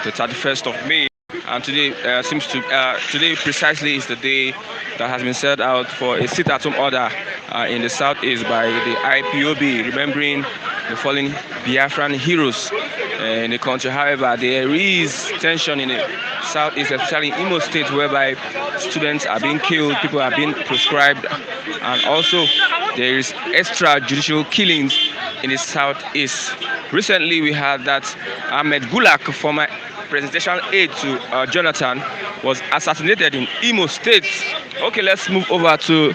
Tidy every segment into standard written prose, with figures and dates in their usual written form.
the 31st of May. And today today precisely is the day that has been set out for a sit-at-home order in the southeast by the IPOB, remembering the fallen Biafran heroes in the country. However, there is tension in the southeast, especially in Imo State, whereby students are being killed, people are being proscribed, and also there is extrajudicial killings in the southeast. Recently, we had that Ahmed Gulak, former presidential aide to Jonathan, was assassinated in Imo State. Okay, let's move over to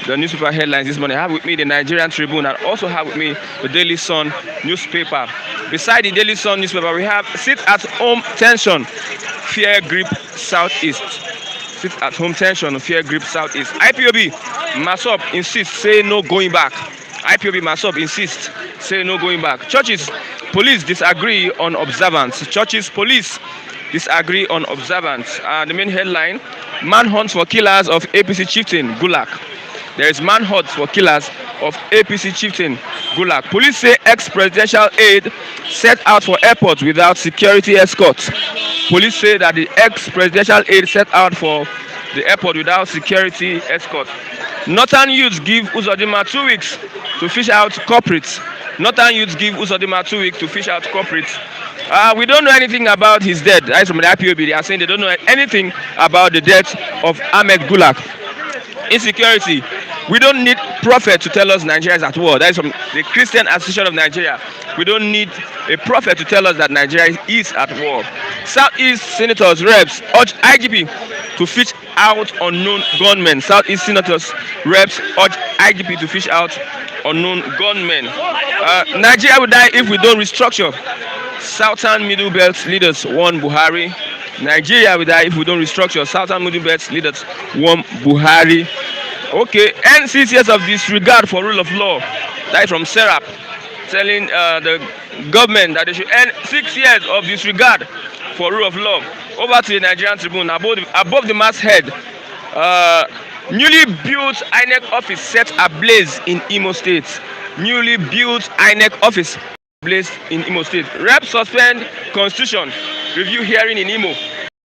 the newspaper headlines this morning. I have with me the Nigerian Tribune and also have with me the Daily Sun newspaper. Beside the Daily Sun newspaper, we have sit-at-home tension, fear grip southeast. Sit-at-home tension, fear grip southeast. IPOB, Masop insists, say no going back. IPOB Masop insists, say no going back. Churches, police disagree on observance. Churches, police disagree on observance. The main headline: manhunt for killers of APC chieftain Gulak. There is manhunt for killers of APC chieftain Gulak. Police say ex-presidential aide set out for airport without security escort. Police say that the ex-presidential aide set out for the airport without security escort. Northern youths give Uzodinma 2 weeks to fish out culprits. Northern youths give Uzodinma 2 weeks to fish out culprits. We don't know anything about his death. That's from the IPOB. They are saying they don't know anything about the death of Ahmed Gulak. Insecurity. We don't need prophet to tell us Nigeria is at war. That is from the Christian Association of Nigeria. We don't need a prophet to tell us that Nigeria is at war. Southeast senators, reps urge IGP to fish out unknown gunmen. Southeast senators, reps urge IGP to fish out unknown gunmen. Nigeria will die if we don't restructure. Southern Middle Belt leaders warn Buhari. Nigeria will die if we don't restructure. Southern Middle Belt leaders warn Buhari. Okay, end 6 years of disregard for rule of law. That is from Serap, telling the government that they should end 6 years of disregard for rule of law. Over to the Nigerian Tribune. Above the masthead, newly built INEC office set ablaze in Imo State. Newly built INEC office ablaze in Imo State. Rep suspend constitution review hearing in Imo.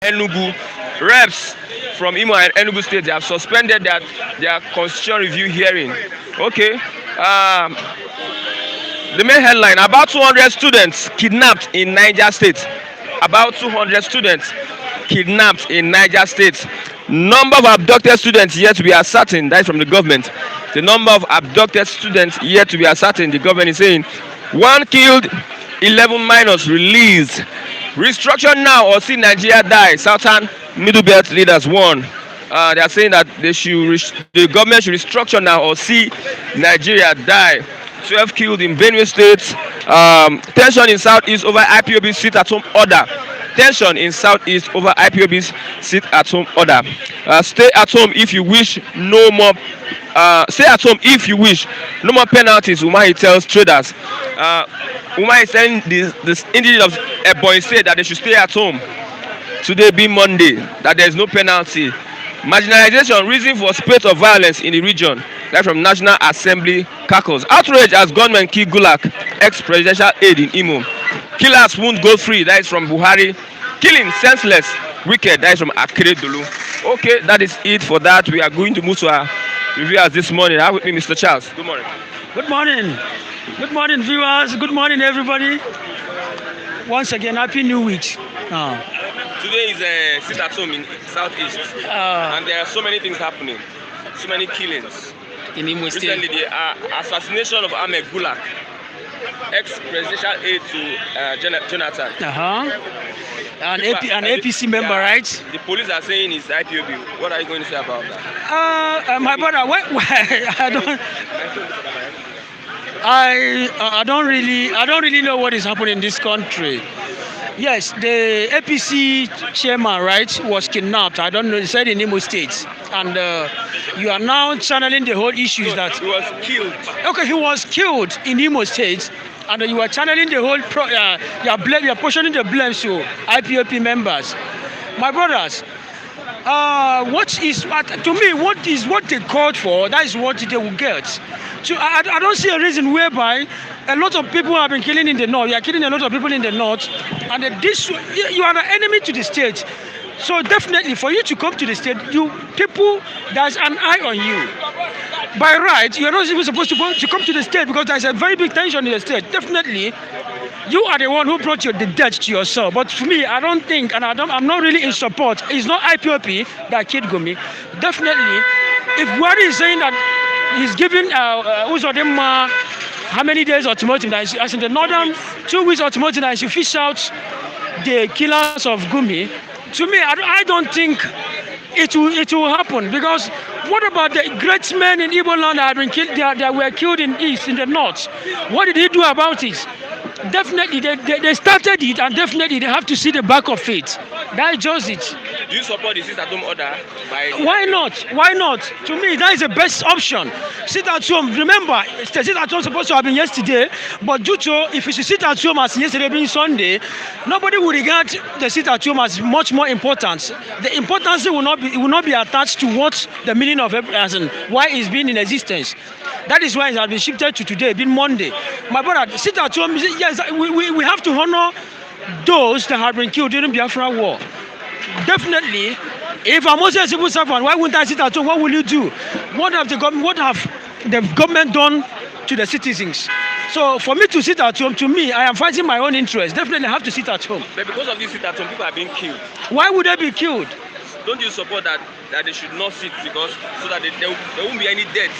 Enugu. Reps from Imo and Enugu State, they have suspended their constitution review hearing. Okay. The main headline: about 200 students kidnapped in Niger State. About 200 students kidnapped in Niger State. Number of abducted students yet to be ascertained. That is from the government. The number of abducted students yet to be ascertained. The government is saying 1 killed, 11 minors released. Restructure now or see Nigeria die. Southern Middle Belt leaders warn. They are saying that the government should restructure now or see Nigeria die. 12 killed in Benue State. Tension in Southeast over IPOB sit-at-home order. Tension in Southeast over IPOB's sit-at-home order. Stay at home if you wish. No more. Stay at home if you wish. No more penalties. Umar tells traders. Umar is telling this indigenous of Ebonyi State that they should stay at home. Today being Monday, that there is no penalty. Marginalization, reason for spate of violence in the region. That's from National Assembly cackles. Outrage as gunmen kill Gulak, ex-presidential aide in Imo. Killers wound go free. That is from Buhari. Killing senseless, wicked. That is from Akere Dolu. Okay, that is it for that. We are going to move to our reviewers this morning. I have with me Mr. Charles. Good morning. Good morning. Good morning, viewers. Good morning, everybody. Once again, happy New Week. Today is sit at home in Southeast, and there are so many things happening, so many killings. In Imo State. Recently, the assassination of Ahmed Gulak, ex-presidential aide to Jonathan. An APC member, right? The police are saying it's IPOB. What are you going to say about that? My brother, I don't really know what is happening in this country. Yes, the APC chairman, right, was kidnapped. I don't know, he said in Imo State. And you are now channeling the whole issue that he was killed. Okay, he was killed in Imo State. And you are channeling the whole, you are portioning the blame to IPOP members. My brothers, what is to me what they called for, that is what they will get. So I don't see a reason whereby a lot of people have been killing in the north. You are killing a lot of people in the north, and this you are an enemy to the state. So definitely for you to come to the state, there's an eye on you. By right, you are not even supposed to come to the state because there's a very big tension in the state. Definitely, you are the one who brought the death to yourself. But for me, I don't think, and I'm not really in support. It's not IPOP that killed Gumi. Definitely, if Wari is saying that he's giving Uzodema how many days ultimatum, that is, as in the northern 2 weeks ultimatum, that you fish out the killers of Gumi. To me, I don't think it will happen, because what about the great men in Igbo land that have been killed, that were killed in East, in the North? What did he do about it? Definitely, they started it, and definitely they have to see the back of it. That's just it. Do you support the sit-at-home order? Why not? Why not? To me, that is the best option. Sit at home. Remember, the sit at home supposed to have been yesterday, but due to, if it's a sit at home as yesterday being Sunday, nobody will regard the sit at home as much more important. The importance will not be attached to what the meaning of it, as in why it's been in existence. That is why it has been shifted to today, being Monday. My brother, sit at home. Yes, we have to honor those that have been killed during Biafra War. Definitely, if I'm also a civil servant, why wouldn't I sit at home? What will you do? What have the government done to the citizens? So for me to sit at home, to me, I am fighting my own interest. Definitely, I have to sit at home. But because of this sit at home, people are being killed. Why would they be killed? Don't you support that they should not sit, because so that there won't be any deaths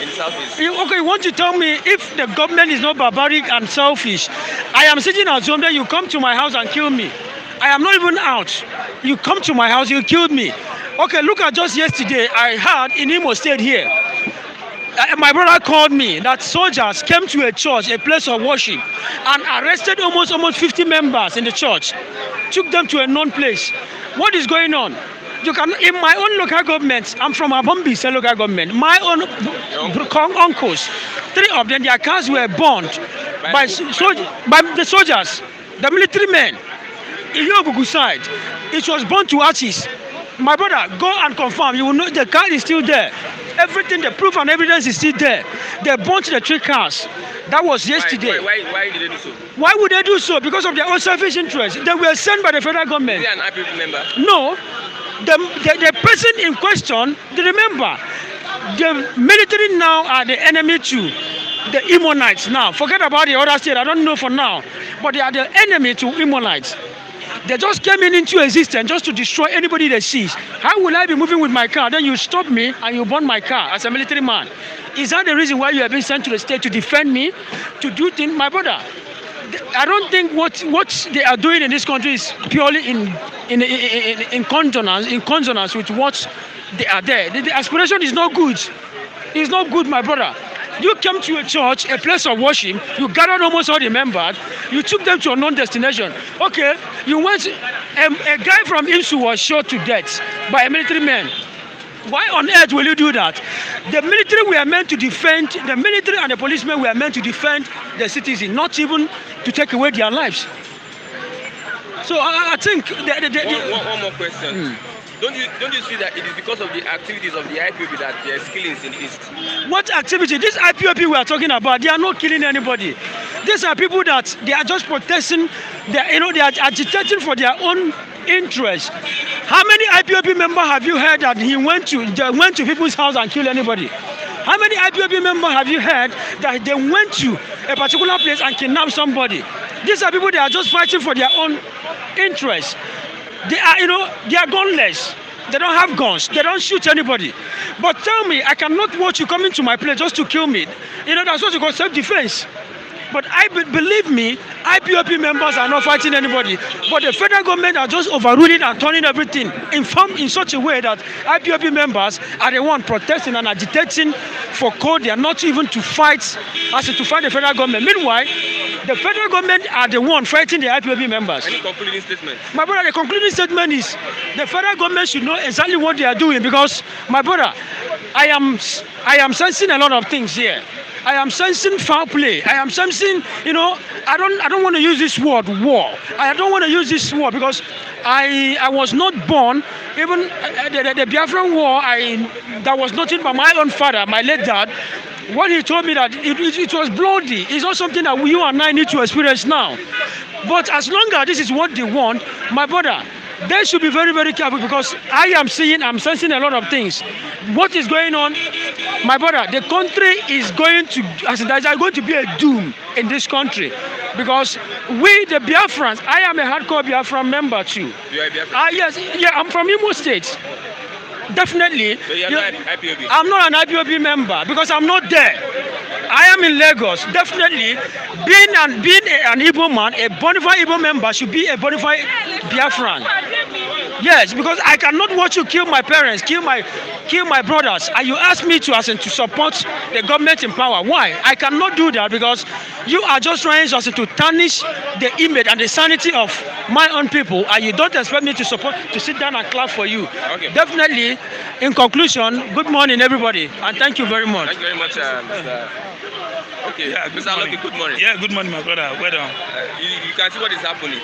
in the southeast? Okay, you want to tell me if the government is not barbaric and selfish? I am sitting at home, then you come to my house and kill me. I am not even out. You come to my house, you killed me. Okay, look at just yesterday, I heard in Imo State here, my brother called me that soldiers came to a church, a place of worship, and arrested almost 50 members in the church, took them to a known place. What is going on? You can, in my own local government, I'm from Abombise local government, my own uncles, 3 of them, their cars were burned by the soldiers, the military men. In Yobugu side, it was burned to ashes. My brother, go and confirm. You will know the car is still there. Everything, the proof and evidence is still there. They burnt the 3 cars. That was yesterday. Why did they do so? Why would they do so? Because of their own selfish interest. They were sent by the federal government. Is he an IPOB member? No. The person in question, remember, the military now are the enemy to the Immonites now. Forget about the other state. I don't know for now. But they are the enemy to Immonites. They just came into existence just to destroy anybody they see. How will I be moving with my car? Then you stop me and you burn my car as a military man. Is that the reason why you have been sent to the state to defend me, to do things? My brother, I don't think what they are doing in this country is purely in consonance with what they are there. The aspiration is not good. It's not good, my brother. You came to a church, a place of worship, you gathered almost all the members, you took them to a known destination. Okay, you went, a guy from Imsu was shot to death by a military man. Why on earth will you do that? The military were meant to defend, the military and the policemen were meant to defend the citizens, not even to take away their lives. So I think... One more question. Don't you see that it is because of the activities of the IPOB that there is killings in the East? What activity? This IPOB we are talking about, they are not killing anybody. These are people that they are just protesting. They are agitating for their own interest. How many IPOB members have you heard that he went to people's house and killed anybody? How many IPOB members have you heard that they went to a particular place and kidnapped somebody? These are people that are just fighting for their own interest. They are, they are gunless. They don't have guns. They don't shoot anybody. But tell me, I cannot watch you coming to my place just to kill me. That's what you call self-defense. But believe me, IPOP members are not fighting anybody. But the federal government are just overruling and turning everything in such a way that IPOP members are the one protesting and agitating for code. They are not even to fight, to fight the federal government. Meanwhile, the federal government are the one fighting the IPOP members. Any concluding statement? My brother, the concluding statement is the federal government should know exactly what they are doing, because, my brother, I am sensing a lot of things here. I am sensing foul play. I am sensing, I don't want to use this word war. I don't want to use this word because I was not born. Even the Biafran war, that was nothing but my own father, my late dad. When he told me that it was bloody, it's not something that you and I need to experience now. But as long as this is what they want, my brother, they should be very, very careful because I'm sensing a lot of things. What is going on, my brother? The country is going to, there's going to be a doom in this country because we, the Biafrans, I am a hardcore Biafran member too. You are a Biafran? Yes, yeah, I'm from Imo State. Definitely. So you're not an IPOB? I'm not an IPOB member because I'm not there. I am in Lagos. Definitely, being an Igbo man, a bona fide Igbo member should be a bona fide Biafran. Yes, because I cannot watch you kill my parents, kill my brothers, and you ask me to support the government in power. Why? I cannot do that because you are just trying to tarnish the image and the sanity of my own people, and you don't expect me to sit down and clap for you. Okay. Definitely, in conclusion, good morning, everybody, and thank you very much. Thank you very much, Mr. Okay, Yeah, Mr. Lucky, good morning. Yeah, good morning, my brother. Well done. You can see what is happening.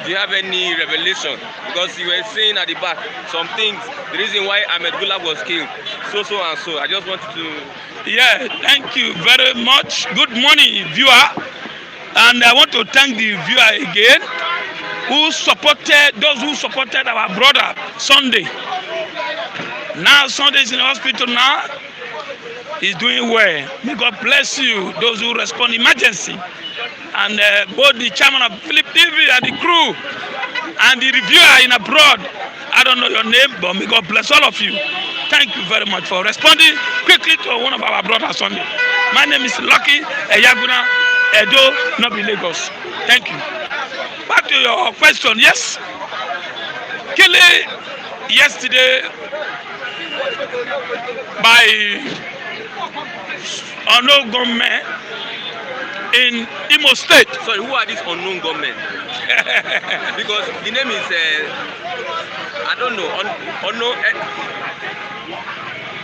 Do you have any revelation? Because you were saying at the back some things, the reason why Ahmed Gulak was killed, so and so. I just wanted to... Yeah, thank you very much. Good morning, viewer. And I want to thank the viewer again those who supported our brother Sunday. Now Sunday is in the hospital now. He's doing well. May God bless you, those who respond emergency. And both the chairman of Philip TV and the crew and the reviewer in abroad. I don't know your name, but may God bless all of you. Thank you very much for responding quickly to one of our brothers Sunday. My name is Lucky Eyaguna, Edo, Nobi, Lagos. Thank you. Back to your question. Yes, killing yesterday by unknown gunmen in Imo State. Sorry, who are these unknown gunmen? Because the name is, I don't know, unknown.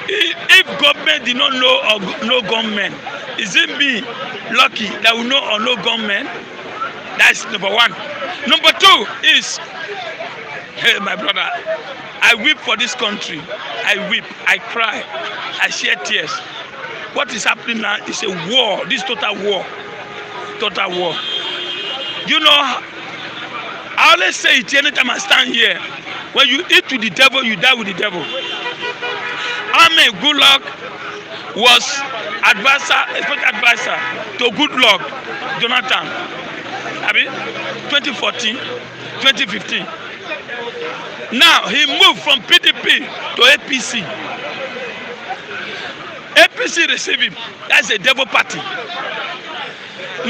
If government did not know or no gunmen, is it me, Lucky, that will know or no gunmen? That's number one. Number two is, hey, my brother, I weep for this country. I weep, I cry, I shed tears. What is happening now is a war, this total war. Total war. You know, I always say it anytime I stand here. When you eat with the devil, you die with the devil. Ahmed Gulak was special advisor to Goodluck Jonathan. 2014, 2015. Now he moved from PDP to APC. APC received him. That's a devil party.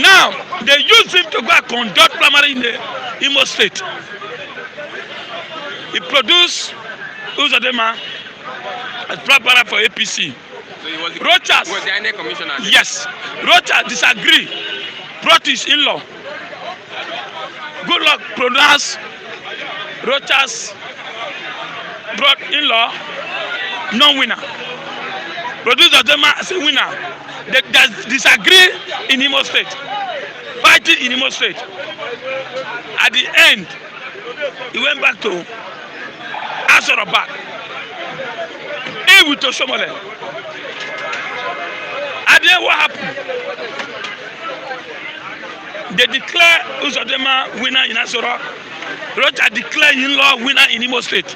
Now they use him to go and conduct primary in the Imo State. He produced Uzodema as primary for APC. So he was Rochas was the INEC commissioner. Yes, Rochas disagreed. Brought his in-law. Goodluck pronounced Rochas brought in-law non-winner. Produced Uzodema as a winner. They disagree in Imo State. Fighting in Imo State. At the end, he went back to Asoroba. He with Oshomole. At the end, what happened? They declare Uzodema winner in Asoro. Rocha declared in-law winner in Imo State.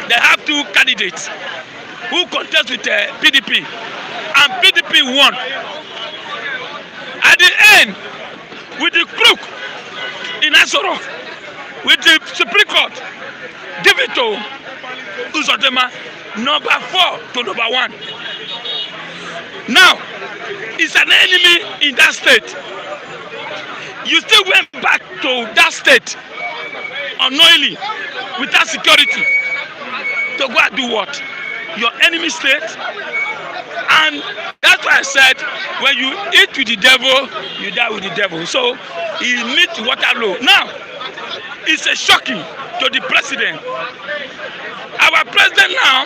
They have two candidates who contest with PDP. And PDP won. At the end, with the crook in Asoro, with the Supreme Court, give it to Uzodema, number 4 to number 1. Now, it's an enemy in that state. You still went back to that state unknowingly, without security, to go and do what? Your enemy state. And that's why I said, when you eat with the devil, you die with the devil. So he meets Waterloo. Now, it's a shocking to the president. Our president now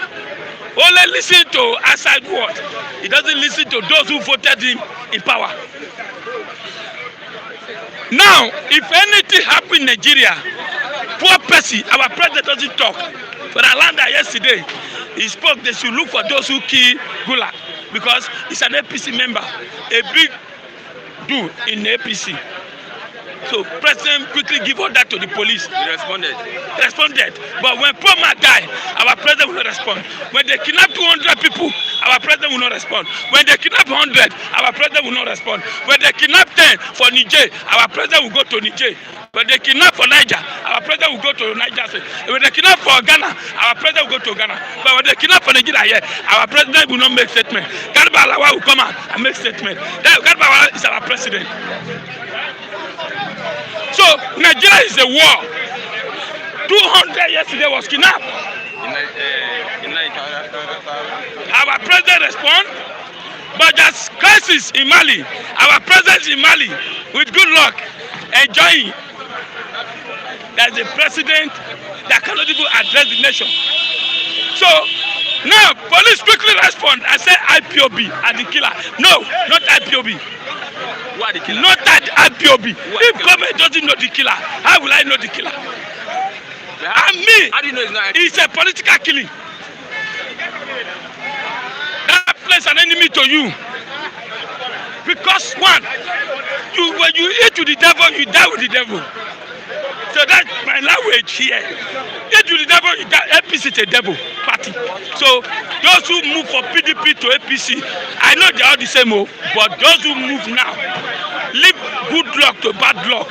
only listen to outside word. He doesn't listen to those who voted him in power. Now, if anything happen in Nigeria, poor person, our president doesn't talk. But Alanda yesterday, he spoke they should look for those who kill Gulak because he's an APC member, a big dude in the APC. So president quickly give order to the police. He responded. But when poor man die, our president will not respond. When they kidnap 200 people, our president will not respond. When they kidnap 100, our president will not respond. When they kidnap 10 for Niger, our president will go to Niger. When they kidnap for Niger, our president will go to Niger State. When they kidnap for Ghana, our president will go to Ghana. But when they kidnap for Nigeria here, our president will not make statement. Garba Alawa will come out and make statement. That Garba Alawa is our president. So Nigeria is a war. 200 yesterday was kidnapped. Our president respond, but there's crisis in Mali. Our president in Mali, with good luck, enjoying. There's a president that cannot even address the nation. So now police quickly respond and say IPOB are the killer. No, not IPOB. Not that IPOB. If government doesn't know the killer, how will I know the killer? And me, how do you know it's not IPOB? It's a political killing. That place an enemy to you. Because one, when you eat with the devil, you die with the devil. So that's my language here. Eat with the devil, you die. APC is a devil party. So those who move from PDP to APC, I know they are the same, but those who move now, leave good luck to bad luck.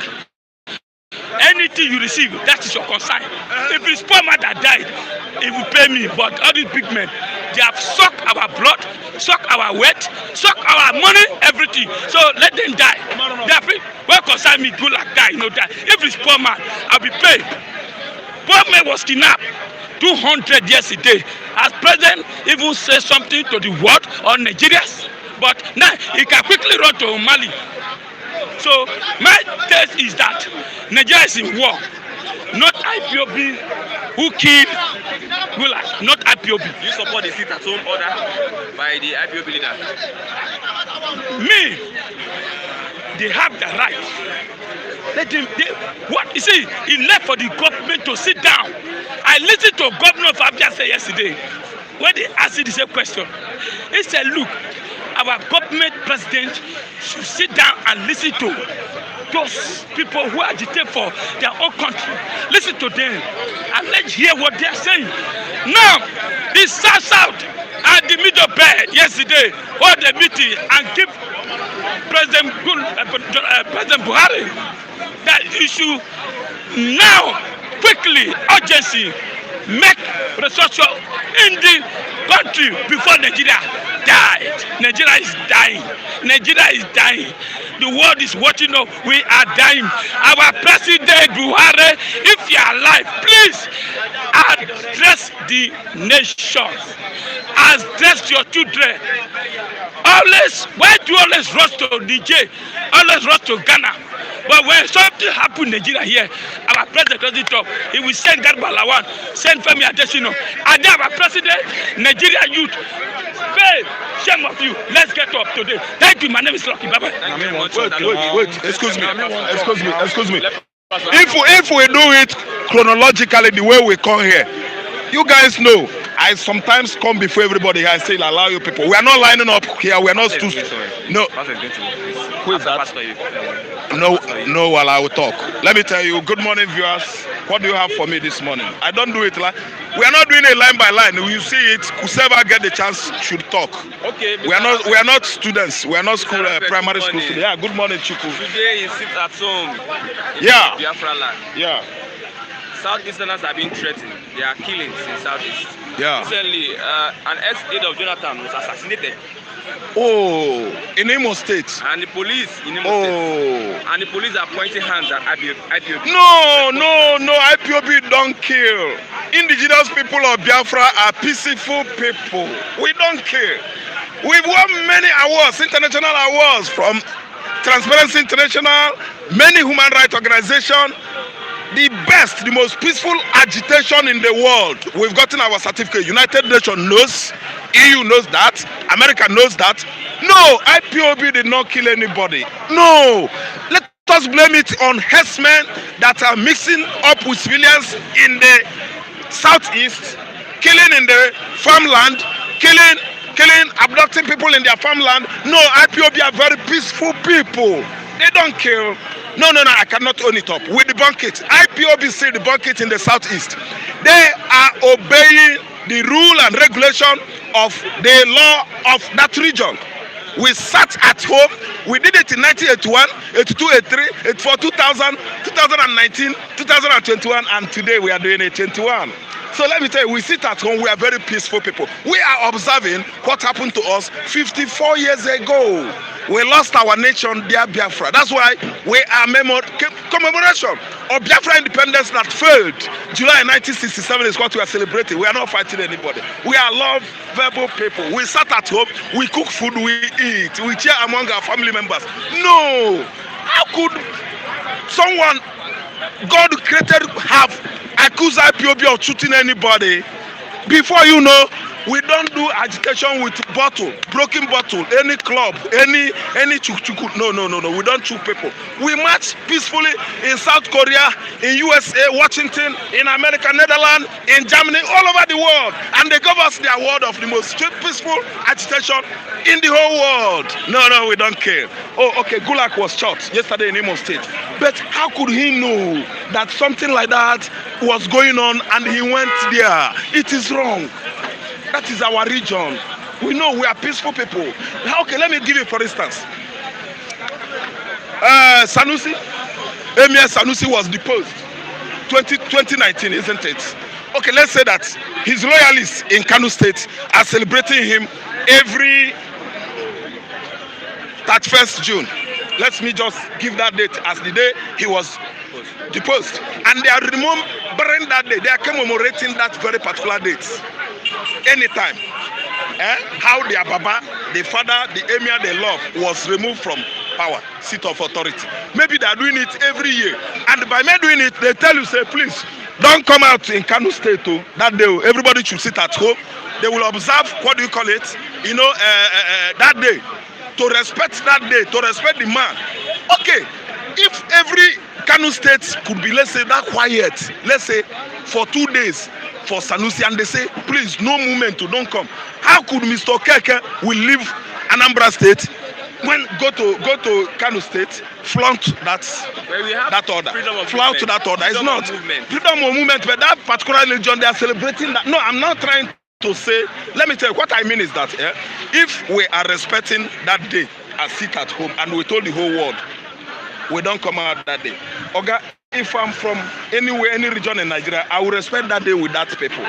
Anything you receive, that is your concern. If it's poor man that died, it will pay me. But all these big men, they have sucked our blood, sucked our weight, sucked our money, everything. So let them die. They are free. Well, concern me, Gulak die, no die. If it's poor man, I'll be paid. Poor man was kidnapped 200 years a day. As president, even say something to the world on Nigerians. But now he can quickly run to Mali. So my test is that Nigeria is in war, not IPOB who killed Gulak, not IPOB. Do you support the sit-at-home order by the IPOB leader? Me, they have the right. Let them. What you see, he left for the government to sit down. I listened to Governor of Abia say yesterday when they asked the same question. He said, "Look, our government president should sit down and listen to those people who agitate for their own country. Listen to them and let's hear what they are saying." Now, the South and the Middle Belt yesterday hold a meeting and give President Buhari that issue now quickly urgency make restructure in the country before Nigeria died. Nigeria is dying. Nigeria is dying. The world is watching us. We are dying. Our president Buhari, if you are alive, please address the nation. Address your children. Always, why do you always rush to Niger? Always rush to Ghana. But when something happens in Nigeria here, our president doesn't talk. He will send Garba Lawan, send Femi Adesina. And then our president, Nigeria youth, fail, shame of you. Let's get up today. Thank you. My name is Lucky. Bye-bye. Wait. Excuse me. If we do it chronologically the way we come here, you guys know, I sometimes come before everybody here and say, allow you people. We are not lining up here. We are not too. No. Who is that? No, well, I will talk. Let me tell you, good morning, viewers. What do you have for me this morning? I don't do it like we are not doing it line by line. You see it, whoever get the chance should talk. Okay. We are not students. We are not school primary school students. Yeah, good morning, Chiku. Today you sit at home. Yeah. Biafra land. Yeah. Southeasterners are being threatened. There are killings in Southeast. Yeah. Recently, an ex-aide of Jonathan was assassinated. Oh, in Imo State. And the police in Imo State. And the police are pointing hands at IPOB. No, IPOB don't kill. Indigenous people of Biafra are peaceful people. We don't kill. We've won many awards, international awards from Transparency International, many human rights organizations. the best, the most peaceful agitation in the world. We've gotten our certificate. United Nations knows, EU knows that, America knows that. No, IPOB did not kill anybody. No, let us blame it on herdsmen that are mixing up with civilians in the southeast, killing in the farmland, killing, abducting people in their farmland. No, IPOB are very peaceful people. They don't kill. No, I cannot own it up. We debunk it. IPOB still debunk it in the southeast. They are obeying the rule and regulation of the law of that region. We sat at home. We did it in 1981, 82, 83, 84, 2000, 2019, 2021, and today we are doing it 21. So let me tell you, we sit at home, we are very peaceful people. We are observing what happened to us 54 years ago. We lost our nation, dear Biafra. That's why we are commemoration of Biafra independence that failed. July 1967 is what we are celebrating. We are not fighting anybody. We are lovable people. We sat at home, we cook food, we eat, we cheer among our family members. No! How could someone God created have accused IPOB of shooting anybody? Before you know, we don't do agitation with bottle, broken bottle, any club, any chuk. No. We don't shoot people. We march peacefully in South Korea, in USA, Washington, in America, Netherlands, in Germany, all over the world. And they gave us the award of the most peaceful agitation in the whole world. No, we don't care. Oh, okay, Gulak was shot yesterday in Imo State. But how could he know that something like that was going on and he went there? It is wrong. That is our region. We know we are peaceful people. Okay, let me give you for instance. Sanusi, Emir Sanusi was deposed 2019, isn't it? Okay, let's say that his loyalists in Kano State are celebrating him every 31st June. Let me just give that date as the day he was deposed. And they are remembering that day. They are commemorating that very particular date. Anytime. How their Baba, the father, the emir they love was removed from power, seat of authority. Maybe they are doing it every year. And by me doing it, they tell you, say, please, don't come out in Kano State too. That day, everybody should sit at home. They will observe, what do you call it? That day. To respect that day, to respect the man. Okay, if every Kano State could be, let's say, that quiet, let's say, for 2 days for Sanusi, and they say, please, no movement, don't come. How could Mr. Keke will leave Anambra State when go to Kano State, flaunt that order? Flout that order. It's not freedom of movement, but that particular religion, they are celebrating that. No, I'm not trying to say, let me tell you, what I mean is that if we are respecting that day and sit at home and we told the whole world, we don't come out that day. Okay, if I'm from anywhere, any region in Nigeria, I will respect that day with that people.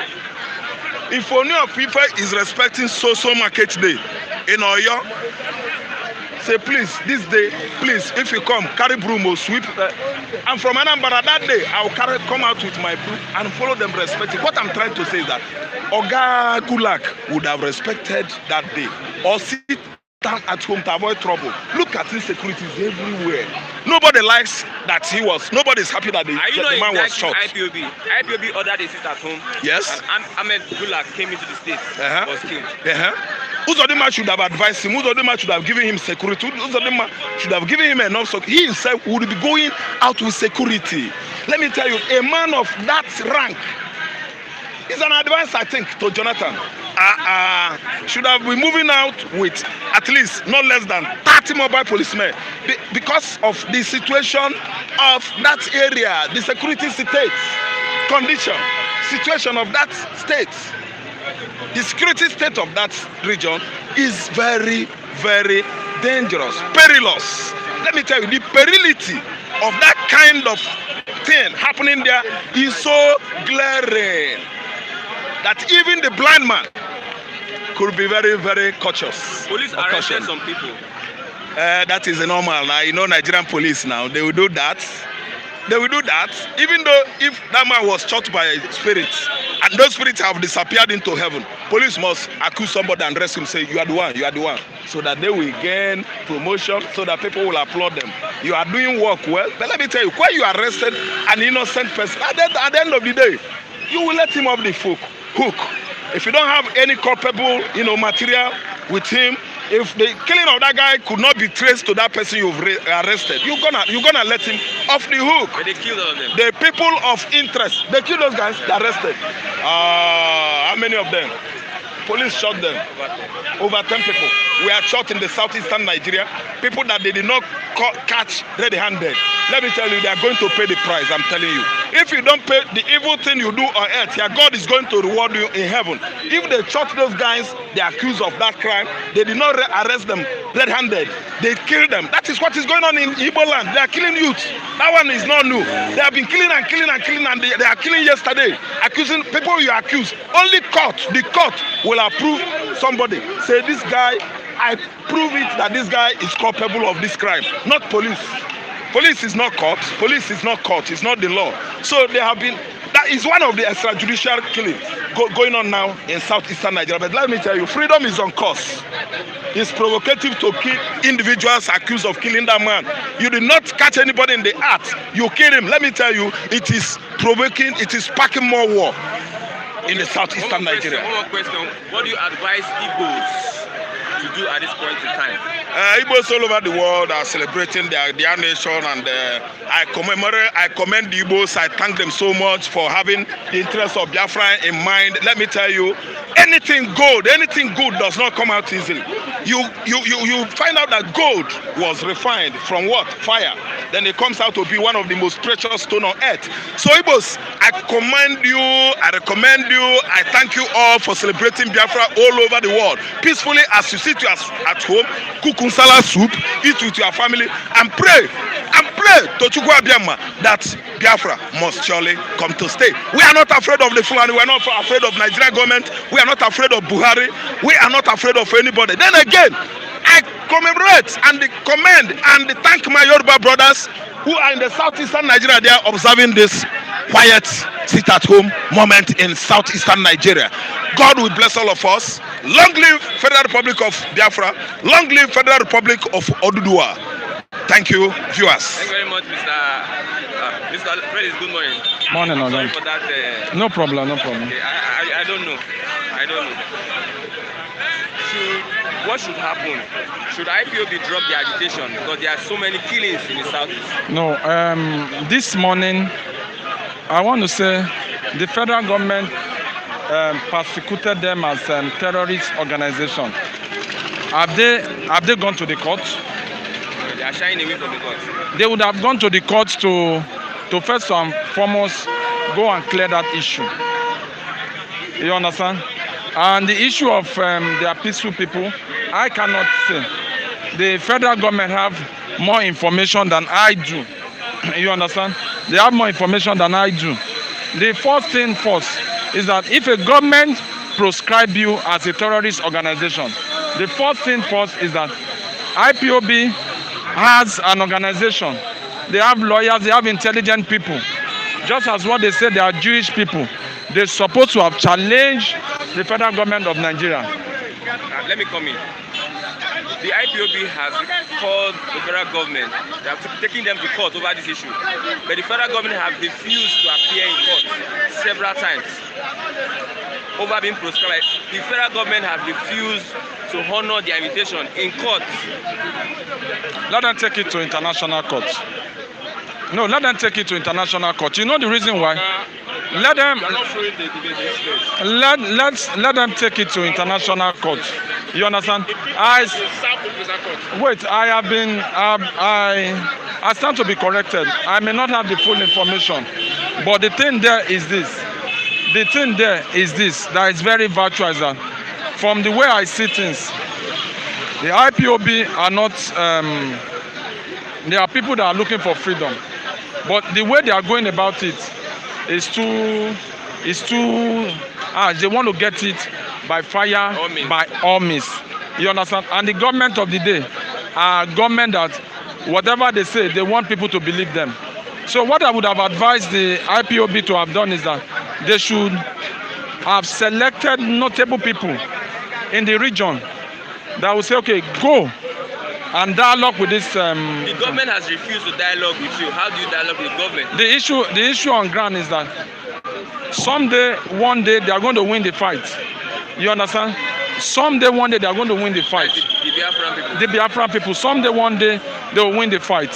If only of people is respecting so market day in Oyo, say please, this day, please, if you come, carry broom or sweep. I'm from Anambra that day, I'll come out with my broom and follow them respecting. What I'm trying to say is that Oga Gulak would have respected that day or sit down at home to avoid trouble. Look at insecurities everywhere. Nobody likes that nobody is happy that the man was shot. IPOB ordered a sit at home. Yes. And Ahmed Gulak came into the state, was killed. Uzodinma should have advised him. Uzodinma should have given him security. Uzodinma should have given him enough security. He himself would be going out with security. Let me tell you, a man of that rank is an advice, I think, to Jonathan. Should have been moving out with at least not less than 30 mobile policemen because of the situation of that area, the security situation of that state. The security state of that region is very, very dangerous, perilous. Let me tell you, the perility of that kind of thing happening there is so glaring that even the blind man could be very, very cautious. Police arrested some people. That is normal now. You know, Nigerian police now, they will do that. Even though if that man was shot by a spirit and those spirits have disappeared into heaven. Police must accuse somebody and arrest him, say, you are the one, you are the one, so that they will gain promotion, so that people will applaud them. You are doing work well, but let me tell you, when you arrested an innocent person, at the end of the day, you will let him off the hook. If you don't have any culpable, material with him, if the killing of that guy could not be traced to that person you've arrested, you're gonna let him off the hook. But they killed all of them. The people of interest, they killed those guys, they arrested. How many of them? Police shot them. Over 10 people were shot in the southeastern Nigeria. People that they did not catch red-handed. Let me tell you, they are going to pay the price, I'm telling you. If you don't pay the evil thing you do on earth, your God is going to reward you in heaven. If they shot those guys, they are accused of that crime, they did not arrest them red-handed. They killed them. That is what is going on in Igbo land. They are killing youth. That one is not new. They have been killing and killing and killing, and they are killing yesterday. Accusing people you accuse. Only the court will approve somebody. Say, this guy, I prove it that this guy is culpable of this crime. Not police. Police is not court. Police is not court. It's not the law. So they have been. That is one of the extrajudicial killings going on now in southeastern Nigeria. But let me tell you, freedom is on course. It's provocative to kill individuals accused of killing that man. You did not catch anybody in the act. You kill him. Let me tell you, it is provoking. It is sparking more war in the southeastern Nigeria. One more question. What do you advise Igbos to do at this point in time? Igbos all over the world are celebrating their nation, and I commend the Igbos. I thank them so much for having the interest of Biafra in mind. Let me tell you, anything good does not come out easily. You find out that gold was refined from what? Fire. Then it comes out to be one of the most precious stones on earth. So Igbos, I commend you, I recommend you, I thank you all for celebrating Biafra all over the world. Peacefully as you sit at home, cook unsala soup, eat with your family, and pray to Chukwu Abiyama that Biafra must surely come to stay. We are not afraid of the Fulani, we are not afraid of Nigerian government, we are not afraid of Buhari, we are not afraid of anybody. Then again, I commemorate and commend and thank my Yoruba brothers who are in the southeastern Nigeria. They are observing this quiet sit-at-home moment in southeastern Nigeria. God will bless all of us. Long live Federal Republic of Biafra. Long live Federal Republic of Oduduwa. Thank you, viewers. Thank you very much, Mr. Freddy. Good morning. Morning, Sorry for that. No problem. Okay, I don't know. What should happen? Should IPOB drop the agitation because there are so many killings in the southeast? No. This morning, I want to say the federal government persecuted them as terrorist organization. Have they gone to the court? They are shying away from the court. They would have gone to the court to first and foremost go and clear that issue. You understand? And the issue of their peaceful people, I cannot say. The federal government have more information than I do. You understand? They have more information than I do. The first thing first is that if a government proscribe you as a terrorist organization, the first thing first is that IPOB has an organization. They have lawyers, they have intelligent people. Just as what they say, they are Jewish people. They're supposed to have challenged the federal government of Nigeria. Let me come in. The IPOB has called the federal government. They have taken them to court over this issue. But the federal government has refused to appear in court several times. Over being proscribed, the federal government has refused to honor their invitation in court. Let them take it to international court. No, let them take it to international court. You know the reason why? Let them take it to international court. You understand? I stand to be corrected. I may not have the full information, but the thing there is this. That is very virtuous. That from the way I see things, the IPOB are not. There are people that are looking for freedom, but the way they are going about it is too. They want to get it by fire, by all means. You understand? And the government of the day are government that whatever they say, they want people to believe them. So what I would have advised the IPOB to have done is that they should have selected notable people in the region that will say, okay, go and dialogue with this. The government has refused to dialogue with you. How do you dialogue with the government? The issue on ground is that someday, one day, they are going to win the fight. You understand? Someday, one day, they are going to win the fight. The Biafran people. The Biafran people. Someday, one day, they will win the fight.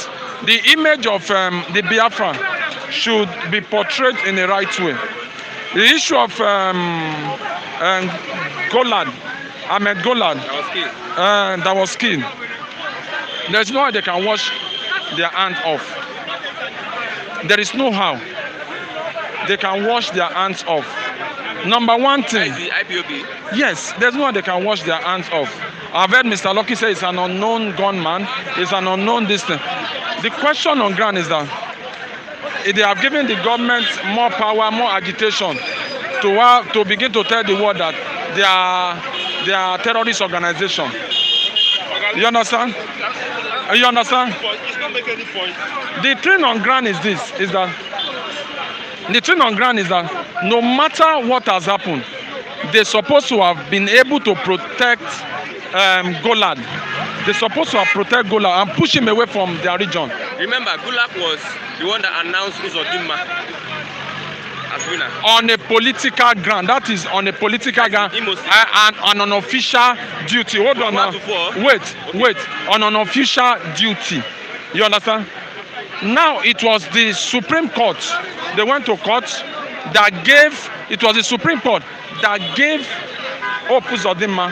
The image of the Biafran should be portrayed in the right way. The issue of Gulak, Ahmed Gulak, that was killed. There's no way they can wash their hands off. There is no how they can wash their hands off. Number one thing. The IPOB. Yes, there's no way they can wash their hands off. I've heard Mr. Lucky say it's an unknown gunman, it's an unknown distance. The question on ground is that if they have given the government more power, more agitation to begin to tell the world that they are terrorist organization. You understand? You understand? It's not making any point. The thing on ground is this, is that no matter what has happened, they're supposed to have been able to protect Gulak. They're supposed to have protected Gulak and push him away from their region. Remember, Gulak was the one that announced Uzodinma as winner. On a political ground, that is on a political ground and on an official duty. Hold on now. Wait. On an official duty. You understand? Now it was the Supreme Court. They went to court that gave. It was the Supreme Court that gave Uzodinma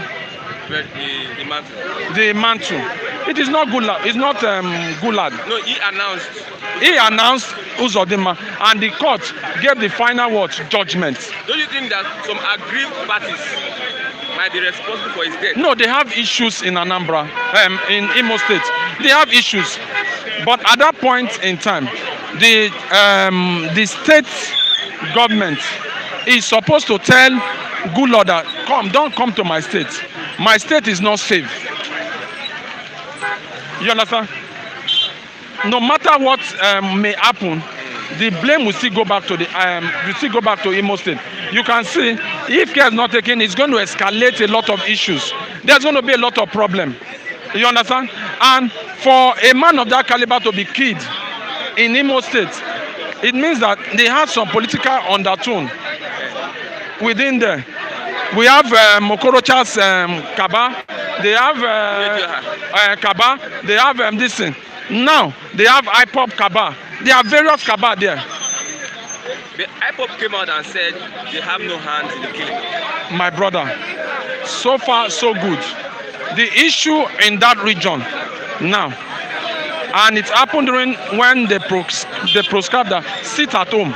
the mantle. It is not Gulak. It's not Gulak. No, he announced Uzodinma, and the court gave the final word judgment. Don't you think that some aggrieved parties might be responsible for his death? No, they have issues in Anambra, in Imo State. They have issues, but at that point in time, the state government is supposed to tell Gulak that don't come to my state. My state is not safe. You understand? No matter what may happen, the blame will still go back to Imo State. You can see if care is not taken, it's going to escalate a lot of issues. There's going to be a lot of problem. You understand? And for a man of that caliber to be killed in Imo State, it means that they have some political undertone within there. We have Mokorocha's Kaba. They have Kaba. They have this thing. Now they have IPOP Kaba. There are various Kaba there. The IPOP came out and said they have no hands in the killing. My brother, so far so good. The issue in that region now, and it happened during when they proscribed that sit at home.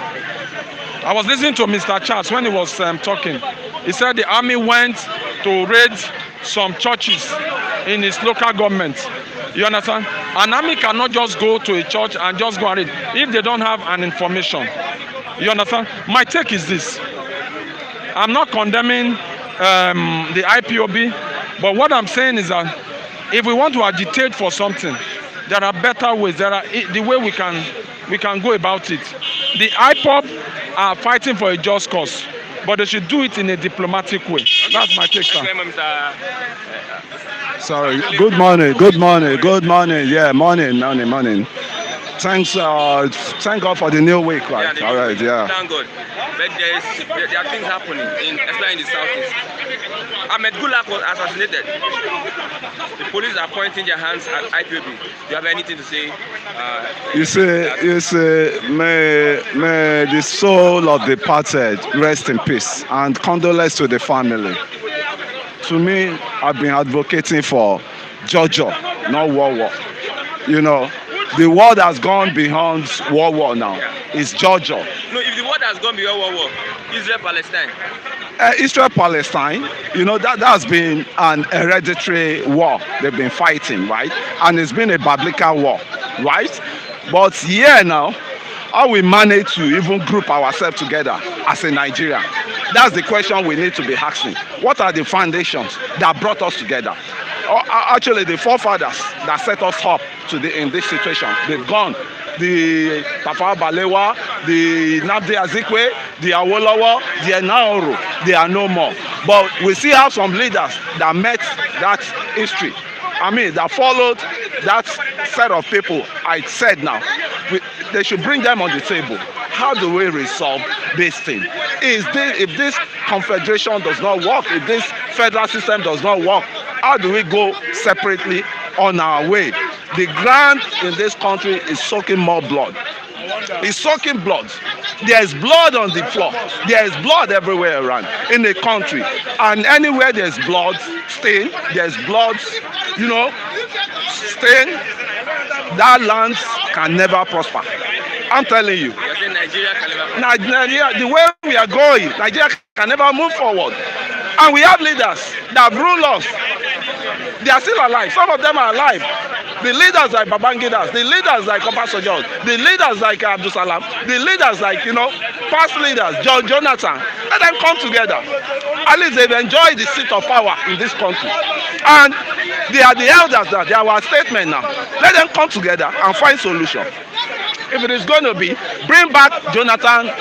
I was listening to Mr. Charles when he was talking. He said the army went to raid some churches in his local government. You understand? An army cannot just go to a church and just go and raid if they don't have an information. You understand? My take is this. I'm not condemning the IPOB, but what I'm saying is that if we want to agitate for something, there are better ways. There are the way we can go about it. The IPOB are fighting for a just cause, but they should do it in a diplomatic way. That's my take, sir. Sorry. Good morning. Yeah, morning. Thank God for the new week, right? Yeah, all right, yeah. Thank God. But there are things happening, especially in the southeast. Ahmed Gulak was assassinated. The police are pointing their hands at IPOB. Do you have anything to say? You say, may the soul of the departed rest in peace, and condolence to the family. To me, I've been advocating for Georgia, not war. You know, the world has gone beyond war now. It's Georgia. No, if the world has gone beyond war, Israel-Palestine. Israel-Palestine, you know, that's been an hereditary war they've been fighting, right? And it's been a biblical war, right? But here now, how we manage to even group ourselves together as a Nigerian? That's the question we need to be asking. What are the foundations that brought us together? Actually, the forefathers that set us up in this situation, they've gone. the Tafawa Balewa, the Nnamdi Azikiwe, the Awolowo, the Enaoro, they are no more. But we still have some leaders that met that history. I mean, that followed that set of people. I said now, they should bring them on the table. How do we resolve this thing? If this confederation does not work, if this federal system does not work, how do we go separately on our way? The ground in this country is soaking more blood. It's soaking blood. There is blood on the floor. There is blood everywhere around in the country. And anywhere there's blood stain, there's blood, stain, that land can never prosper. I'm telling you. Nigeria, the way we are going, Nigeria can never move forward. And we have leaders that rule us. They are still alive. Some of them are alive. The leaders like Babangida, the leaders like Obasanjo, the leaders like Abdul Salam, the leaders like, past leaders, John Jonathan, let them come together. At least they've enjoyed the seat of power in this country. And they are the elders now. They are our statesmen now. Let them come together and find solution. If it is going to be, bring back Jonathan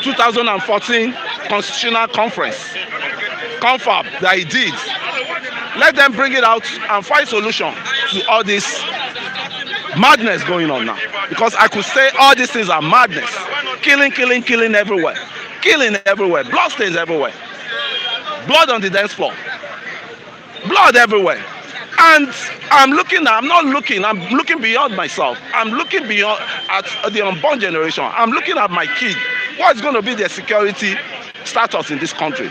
2014 Constitutional Conference, confab that he did. Let them bring it out and find solution to all this madness going on now. Because I could say all these things are madness. Killing everywhere. Killing everywhere. Blood stains everywhere. Blood on the dance floor. Blood everywhere. And I'm looking beyond myself. I'm looking beyond at the unborn generation. I'm looking at my kid. What's going to be their security status in this country?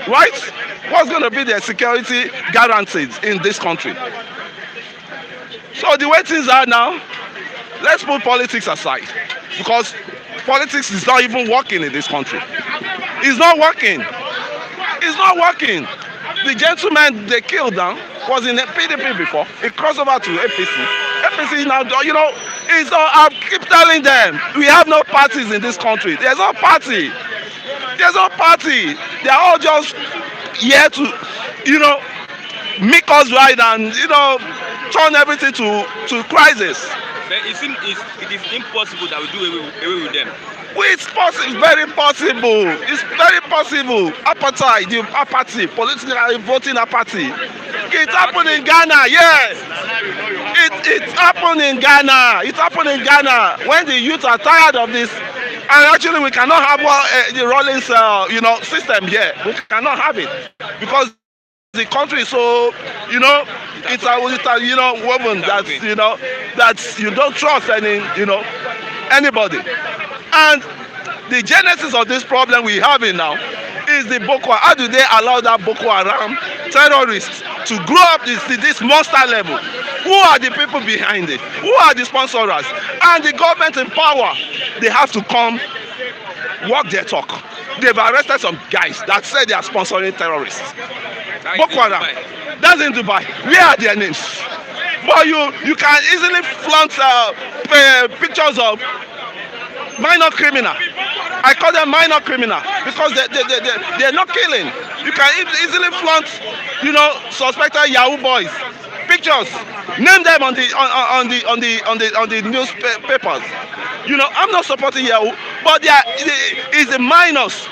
Right? What's going to be their security guaranteed in this country? So the way things are now, let's put politics aside. Because politics is not even working in this country. It's not working. It's not working. The gentleman they killed now was in PDP before. He crossed over to APC. APC now, it's all, I keep telling them, we have no parties in this country. There's no party. There's no party. They are all just here to, make us right and, turn everything to crisis. But it is impossible that we do away with them. It's possible, very possible. It's very possible. The apathy, political voting apathy. It happened in Ghana, yes. It happened in Ghana. It happened in Ghana when the youth are tired of this. And actually, we cannot have the Rollins, system here. We cannot have it because the country is so, it's a woman that you don't trust anybody. And the genesis of this problem we have now is the Boko Haram. How do they allow that Boko Haram terrorists to grow up this monster level? Who are the people behind it? Who are the sponsors? And the government in power, they have to come walk their talk. They've arrested some guys that say they are sponsoring terrorists. Boko Haram, that's in Dubai. Where are their names? But you can easily flaunt pictures of minor criminal. I call them minor criminal because they're not killing. You can easily flaunt, suspected Yahoo boys. Pictures, name them on the newspapers. I'm not supporting Yahoo, but it's the minors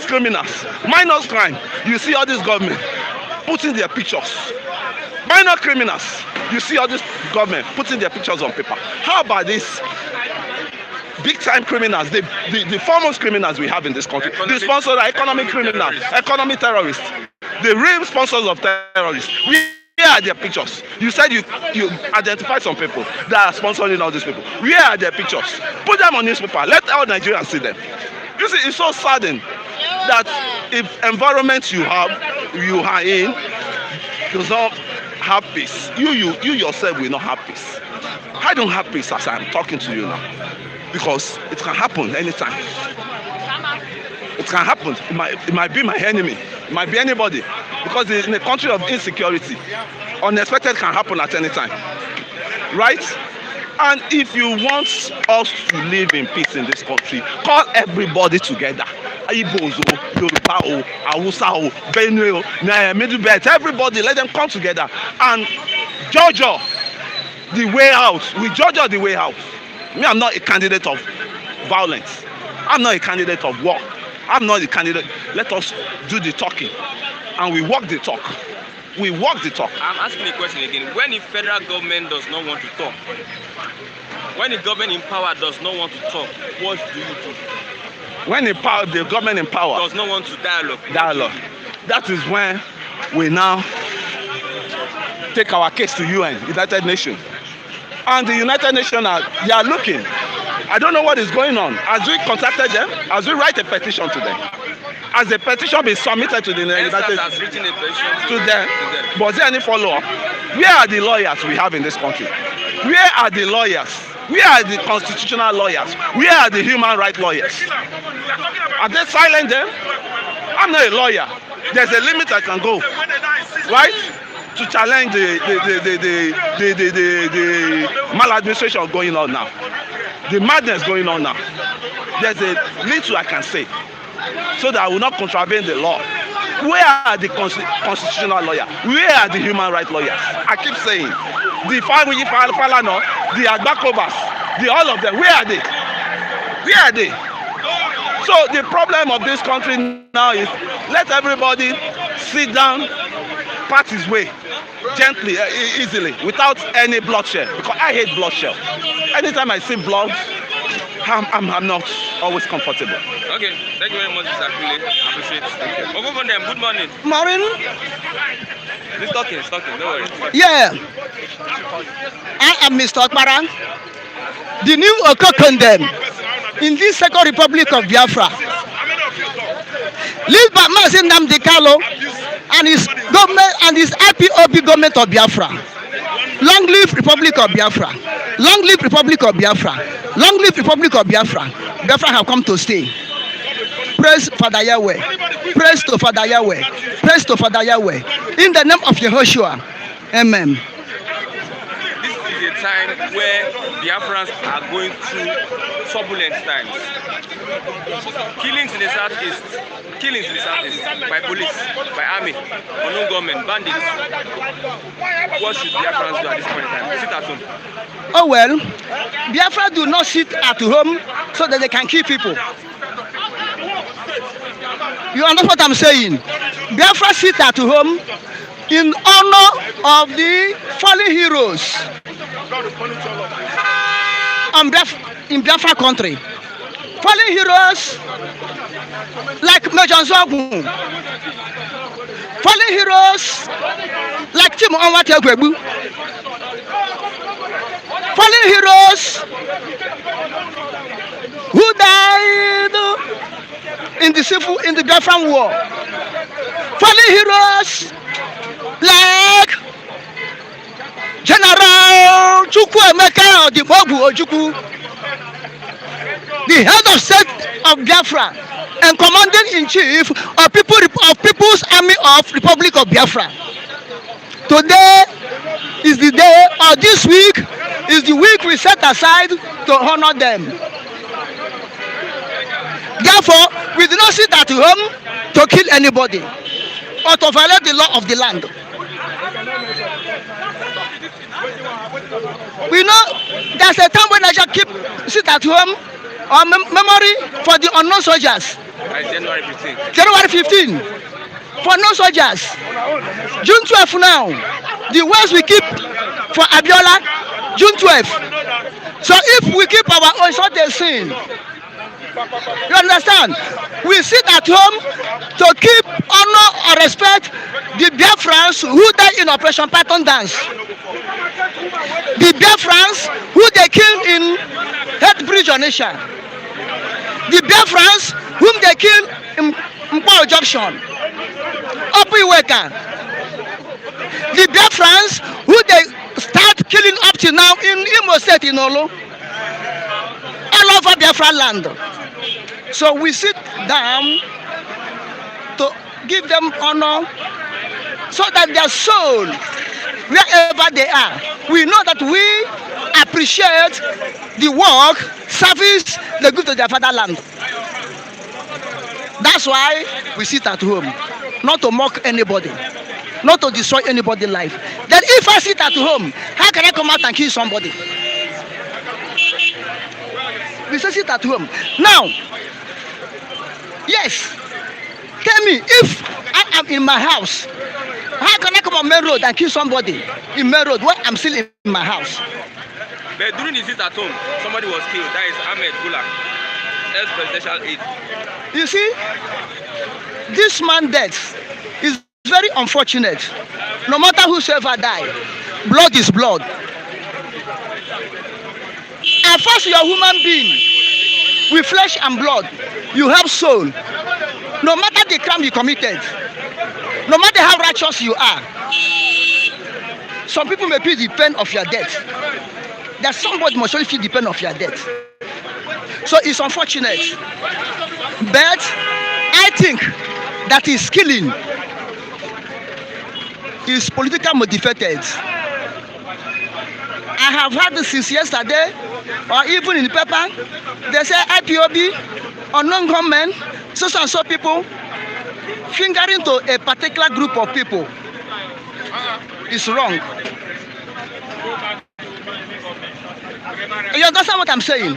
criminals, minors crime. You see all this government putting their pictures. Minor criminals, you see all this government putting their pictures on paper. How about this? Big time criminals, the foremost criminals we have in this country. The sponsors are economic criminals, economic terrorists, the real sponsors of terrorists. Where are their pictures? You said you identify some people that are sponsoring all these people. Where are their pictures? Put them on newspaper. Let all Nigerians see them. You see, it's so saddening that if environment you are in does not have peace, you yourself will not have peace. I don't have peace as I'm talking to you now. Because it can happen anytime. It can happen. It might be my enemy. It might be anybody. Because in a country of insecurity, unexpected can happen at any time. Right? And if you want us to live in peace in this country, call everybody together. Igbos, Yoruba, Hausa, Benue, Middle Belt, everybody, let them come together and judge the way out. We judge the way out. Me, I'm not a candidate of violence. I'm not a candidate of war. I'm not a candidate. Let us do the talking, and we walk the talk. We walk the talk. I'm asking the question again. When the federal government does not want to talk, when the government in power does not want to talk, what do you do? When the government in power does not want to dialogue. That is when we now take our case to UN, United Nations. And the United Nations they are looking. I don't know what is going on. As we contacted them, as we write a petition to them, as the petition be submitted to the United States has written a petition to them, was there any follow-up? Where are the lawyers we have in this country? Where are the lawyers? Where are the constitutional lawyers? Where are the human rights lawyers? Are they silent then? I'm not a lawyer. There's a limit I can go, right? To challenge the maladministration going on now, the madness going on now. There's a little I can say, so that I will not contravene the law. Where are the constitutional lawyers? Where are the human rights lawyers? I keep saying, the Falano, the Agbakobas, all of them. Where are they? Where are they? So the problem of this country now is let everybody sit down, part his way, gently, easily, without any bloodshed. Because I hate bloodshed. Anytime I see blood, I'm not always comfortable. Okay, thank you very much, Mr. Akule. Appreciate it. Thank you. Over from them, good morning. Morning. It's talking, no worries. Yeah. I am Mr. Okpara, the new Okokondem in this Second Republic of Biafra. Led by Mazin Nnamdi Kanu and his government and his IPOB government of Biafra. Long live Republic of Biafra. Long live Republic of Biafra. Long live Republic of Biafra. Biafra have come to stay. Praise Father Yahweh. Praise to Father Yahweh. Praise to Father Yahweh. In the name of Yehoshua. Amen. This is a time where Biafrans are going through turbulent times. Killings in the southeast by police, by army, unknown government, bandits. What should Biafrans do at this point in time? Sit at home. Oh well, Biafra do not sit at home so that they can kill people. You understand what I'm saying? Biafra sit at home in honor of the fallen heroes in Biafra country. Fallen heroes like Major Zogu. Fallen heroes like Tim Onwategwebu. Fallen heroes who died in the Biafran war. Fallen heroes like General Chukwuemeka Odimogu Ojukwu, the head of state of Biafra and commander-in-chief of People's Army of Republic of Biafra. Today is the day, or this week is the week we set aside to honor them. Therefore, we do not sit at home to kill anybody or to violate the law of the land. We know there's a time when I just sit at home on memory for the unknown soldiers. January 15. January 15 for unknown soldiers. June 12 now. The ones we keep for Abiola, June 12. So if we keep our own, so they sin. You understand? We sit at home to keep, honor, or respect the Biafrans who died in Operation Python Dance. The Biafrans who they killed in Head Bridge on Asia. The Biafrans whom they killed in Mpo Junction, Opiweka. The Biafrans who they start killing up to now in Imo State, in Olo, all over Biafra land. So we sit down to give them honor so that their soul, wherever they are, we know that we appreciate the work, service they give to their fatherland. That's why we sit at home, not to mock anybody, not to destroy anybody's life. Then if I sit at home, how can I come out and kill somebody? We say sit at home. Now, yes, tell me, if I am in my house, how can I come on main road and kill somebody in main road when I'm still in my house? But during the sit at home, somebody was killed. That is Ahmed Gulak, ex-presidential aide. You see, this man's death is very unfortunate. No matter whosoever die, blood is blood. And first, you're a human being with flesh and blood. You have soul. No matter the crime you committed, no matter how righteous you are, some people may feel the pain of your death. That somebody must surely feel the pain of your death. So it's unfortunate. But I think that his killing is politically motivated. I have heard this since yesterday, or even in the paper, they say IPOB, unknown gunmen, so and so people, fingering to a particular group of people. It's wrong. You understand what I'm saying?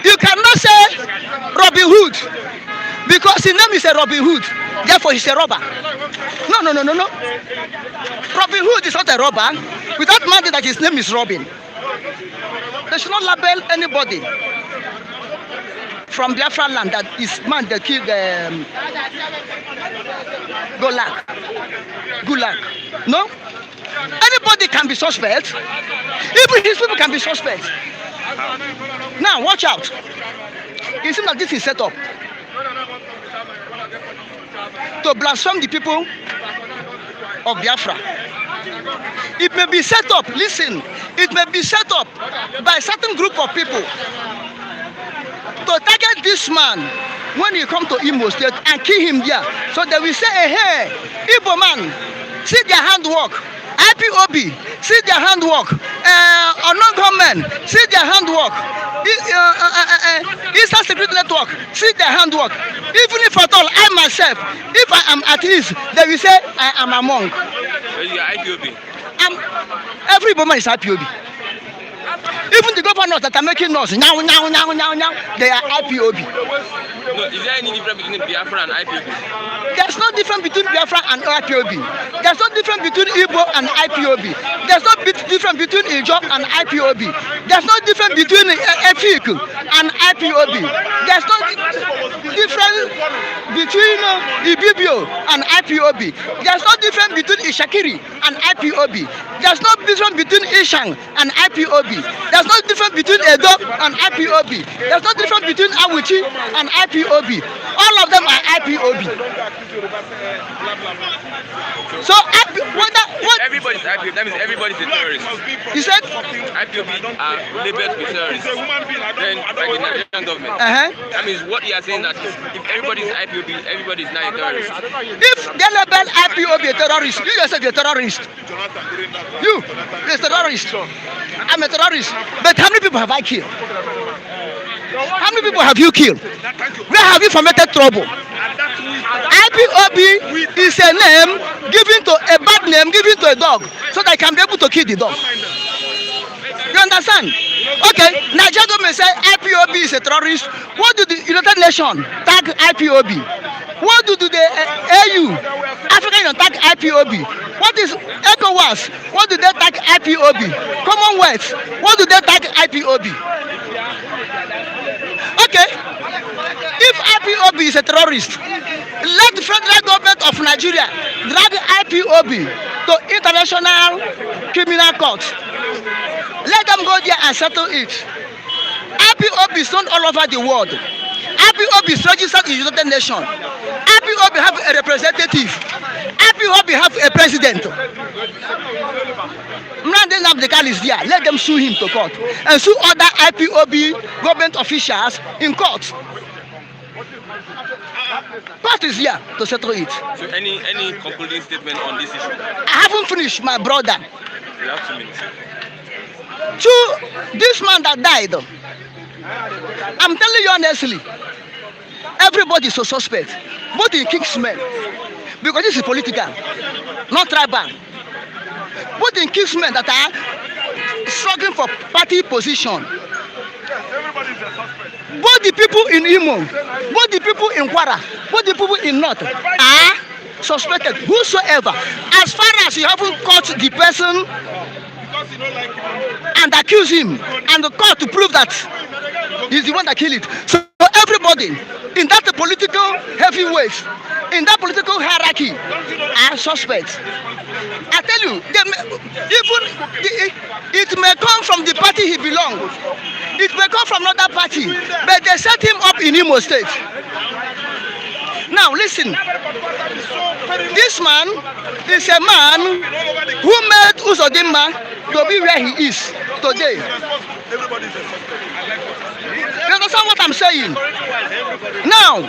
You cannot say Robin Hood because his name is a Robin Hood, therefore he's a robber. No. Robin Hood is not a robber without minding that his name is Robin. They should not label anybody from Biafra land that is man that killed Gulak. No? Anybody can be suspect. Even his people can be suspect. Now, watch out. It seems like this is set up to blaspheme the people of Biafra. It may be set up, listen, it may be set up by a certain group of people to target this man when he come to Imo State and kill him there. So they will say, hey, Igbo man, see their handwork. IPOB, see their handwork. Unknown gunmen, see their handwork. Eastern Security Network, see their handwork. Even if at all, I myself, if I am at ease, they will say I am a monk. You are IPOB. Every woman is IPOB. Even the governors that are making noise, now, they are IPOB. No, is there any difference between Biafra and IPOB? There's no difference between Biafra and IPOB. There's no difference between Igbo and IPOB. There's no difference between Ijo and IPOB. There's no difference between Efik and IPOB. There's no difference between Ibibio and IPOB. There's no difference between Ishakiri and IPOB. There's no difference between Ishang and IPOB. There's no difference between Edo and IPOB. There's no difference between Awuchi and IPOB. All of them are IPOB. So what? Everybody's IPOB. That means everybody's a terrorist. You said IPOB are labeled with terrorists. Then by the Nigerian government. That means what you are saying that if everybody's IPOB, everybody's not a terrorist. If they label IPOB a terrorist, you yourself a terrorist. You're a terrorist. I'm a terrorist. But how many people have I killed? How many people have you killed? Where have you fomented trouble? IPOB is a name given to a bad name given to a dog so that I can be able to kill the dog. You understand? Okay, Nigeria government say IPOB is a terrorist. What do the United Nations tag IPOB? What do the AU, African Union, tag IPOB? What is ECOWAS? What do they tag IPOB? Commonwealth, what do they tag IPOB? Okay, if IPOB is a terrorist, let the federal government of Nigeria drag IPOB to International Criminal Court. Let them go there and settle it. IPOB is known all over the world. IPOB is registered in the United Nations. IPOB have a representative. IPOB have a president. Mrande Nabdekal is there. Let them sue him to court and sue other IPOB government officials in court. Court is here to settle it. So any concluding statement on this issue? I haven't finished, my brother. You have 2 minutes. To this man that died, I'm telling you honestly, everybody is so suspect, both in Kingsmen, because this is political, not tribal. Both in Kingsmen that are struggling for party position. Yes, everybody is a suspect. both the people in Imo, both the people in Kwara, both the people in North are suspected. Whosoever, as far as you haven't caught the person and accuse him, and the court to prove that he's the one that killed it. So everybody in that political heavyweight, in that political hierarchy, are suspects. I tell you, it may come from the party he belongs. It may come from another party, but they set him up in Imo State. Now listen, this man is a man who made Uzodimma to be where he is today. You understand what I'm saying? Now,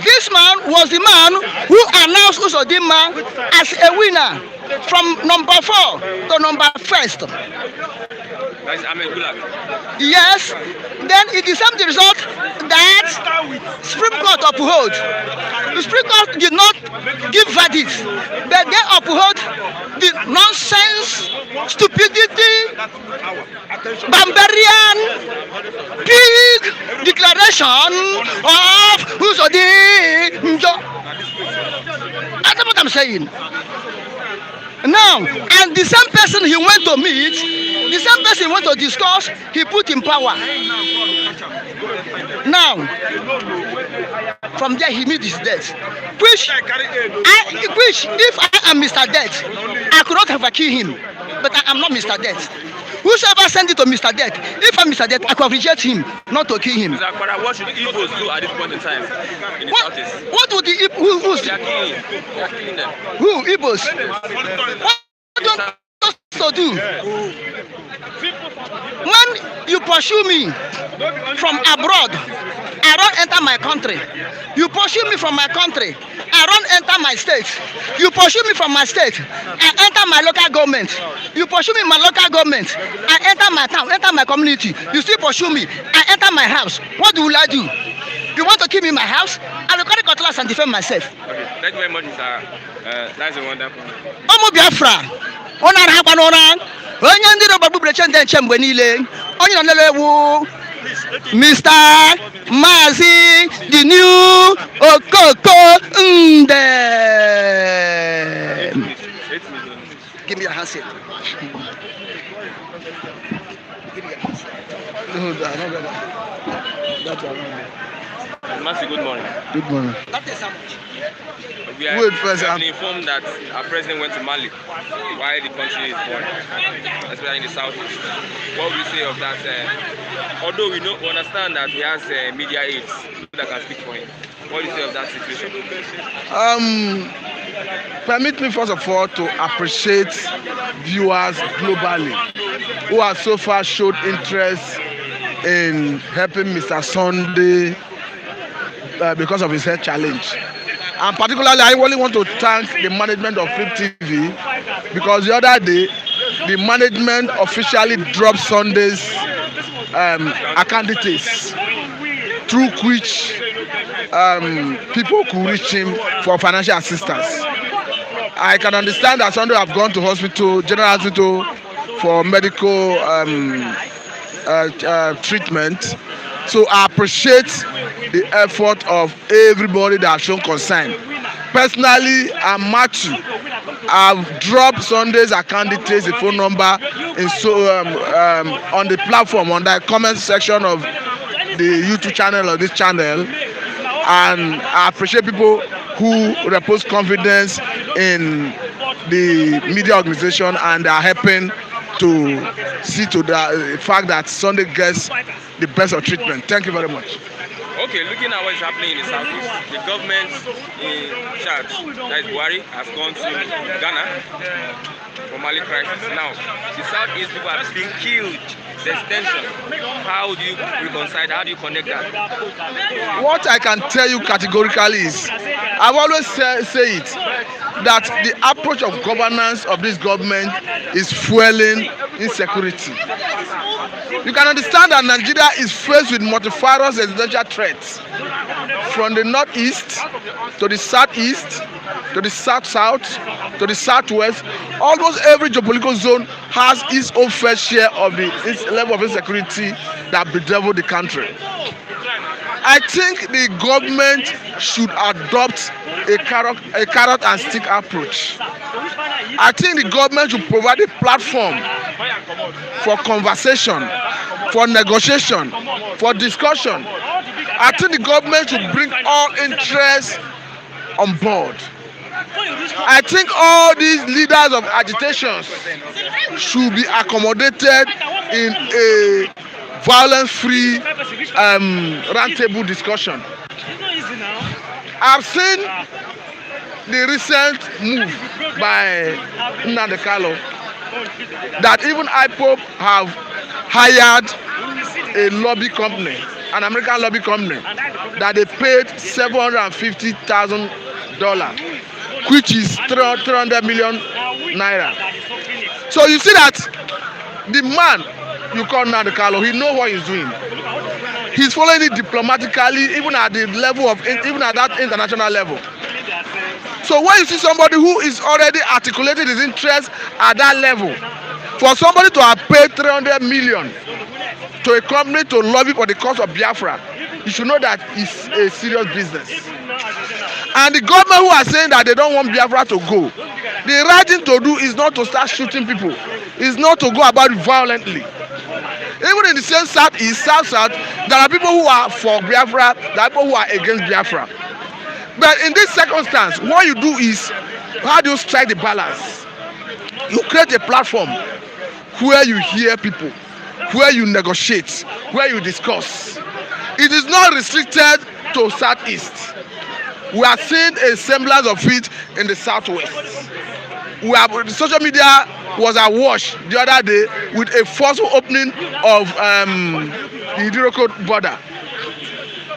this man was the man who announced Uzodimma as a winner from number 4 to number 1st. That's Ahmed Gulak. Yes, then it is the result that Supreme Court uphold. The Supreme Court did not give verdict, but they uphold the nonsense, stupidity, barbarian, pig declaration of Uzodimma. That's what I'm saying. Now, and the same person he went to meet, the same person he went to discuss, he put in power. Now, from there he met his death. Which if I am Mr. Death, I could not have killed him. But I am not Mr. Death. Whosoever sent it to Mr. Death, if I'm Mr. Death, I could reject him, not to kill him. What should the Igbos do at this point in time in the Southeast? What would the Igbos They are killing them. Who? Igbos? What don't us to do? When you pursue me from abroad, I don't enter my country. You pursue me from my country, I don't enter my state. You pursue me from my state, I enter my local government. You pursue me in my local government, I enter my town, enter my community. You still pursue me, I enter my house. What will I do? You want to keep me in my house? I will carry cutlass and defend myself. Okay, thank you very much, Mr. That's a wonderful. Omo Biafra, ona rahakwa n'ụra, onye ndị Igbo gbugbere nche mgbe niile, onye nọ n'elewu, Mr. Mazi, the new Okoko Nde. Give me your handset. Give me your handset. No, that's Master, good morning. Good morning. That is how much. We have been informed that our president went to Mali while the country is born, especially in the southeast. What will you say of that? Although we understand that he has media aides that can speak for him. What do you say of that situation? Permit me first of all to appreciate viewers globally who have so far showed interest in helping Mr. Sunday because of his health challenge. And particularly, I really want to thank the management of Flip TV because the other day, the management officially dropped Sunday's account details through which people could reach him for financial assistance. I can understand that Sunday have gone to hospital, general hospital, for medical treatment. So I appreciate the effort of everybody that has shown concern. Personally, I'm Matthew. I've dropped Sunday's account details, the phone number, on the platform, on the comment section of the YouTube channel or this channel. And I appreciate people who repose confidence in the media organization and are helping to see to the fact that Sunday gets the best of treatment. Thank you very much. Okay, looking at what is happening in the southeast, the government in charge, that is Buhari, has gone to Ghana for Mali crisis. Now, the southeast people have been killed. There's tension. How do you reconcile? How do you connect that? What I can tell you categorically is, I've always say it, that the approach of governance of this government is fueling insecurity. You can understand that Nigeria is faced with multifarious existential threats from the northeast to the southeast to the south-south to the southwest. Almost every geopolitical zone has its own fair share of the level of insecurity that bedevils the country. I think the government should adopt a carrot and stick approach. I think the government should provide a platform for conversation, for negotiation, for discussion. I think the government should bring all interests on board. I think all these leaders of agitations should be accommodated in a violence-free roundtable discussion. I've seen the recent move by Nnamdi Kanu that even IPOB have hired a lobby company, an American lobby company, that they paid $750,000, which is 300 million naira. So you see that the man you call Nnamdi Kanu, he knows what he's doing. He's following it diplomatically, even at the level of, even at that international level. So when you see somebody who is already articulating his interest at that level, for somebody to have paid 300 million to a company to lobby for the cause of Biafra, you should know that it's a serious business. And the government who are saying that they don't want Biafra to go, the right thing to do is not to start shooting people, is not to go about it violently. Even in the same southeast, south, there are people who are for Biafra, there are people who are against Biafra. But in this circumstance, what you do is, how do you strike the balance? You create a platform where you hear people, where you negotiate, where you discuss. It is not restricted to southeast. We are seeing a semblance of it in the southwest. The social media was awash the other day with a forceful opening of the Idiroko border.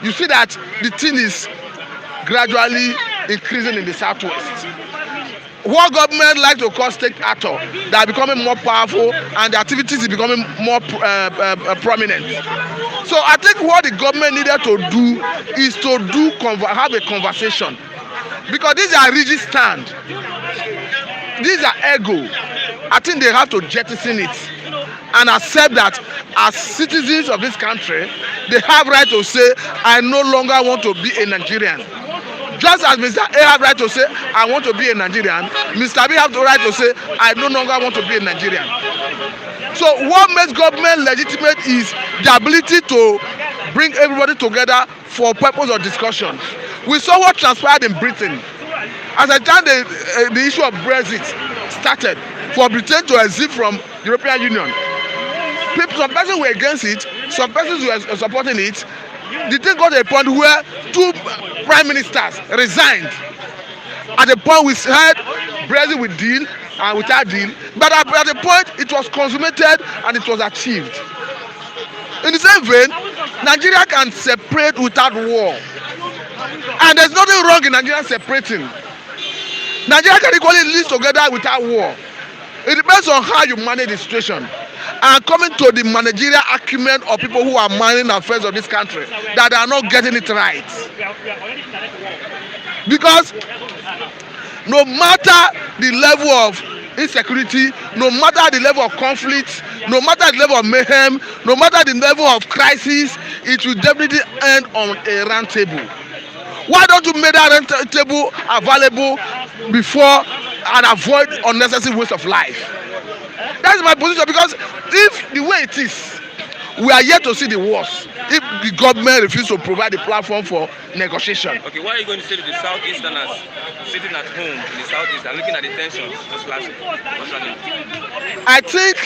You see that the thing is gradually increasing in the southwest. What government like to call state actor, they are becoming more powerful and the activities is becoming more prominent. So I think what the government needed to do is to have a conversation, because these are rigid stand. These are ego. I think they have to jettison it and accept that as citizens of this country, they have right to say, I no longer want to be a Nigerian. Just as Mr. A have right to say, I want to be a Nigerian, Mr. B have the right to say, I no longer want to be a Nigerian. So what makes government legitimate is the ability to bring everybody together for purpose of discussion. We saw what transpired in Britain. At the time the issue of Brexit started, for Britain to exit from European Union, some persons were against it, some persons were supporting it. The thing got to a point where 2 prime ministers resigned. At the point we heard Brexit with deal and without deal, but at the point it was consummated and it was achieved. In the same vein, Nigeria can separate without war, and there's nothing wrong in Nigeria separating. Nigeria can equally live together without war. It depends on how you manage the situation. And coming to the managerial acumen of people who are managing affairs of this country, that are not getting it right. Because no matter the level of insecurity, no matter the level of conflict, no matter the level of mayhem, no matter the level of crisis, it will definitely end on a round table. Why don't you make that round table available before and avoid unnecessary waste of life? That is my position, because if the way it is, we are yet to see the worst. If the government refuses to provide a platform for negotiation. Okay, why are you going to say to the Southeasterners sitting at home in the Southeast and looking at the tensions just last week? I think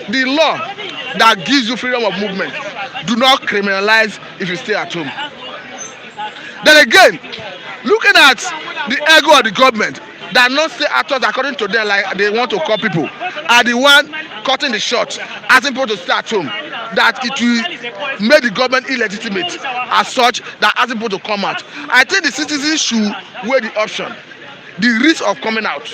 the law that gives you freedom of movement do not criminalize if you stay at home. Then again, looking at the ego of the government, that not say actors according to them, like they want to call people, are the one cutting the shot, asking people to stay at home, that it will make the government illegitimate as such, that asking people to come out. I think the citizens should weigh the option, the risk of coming out.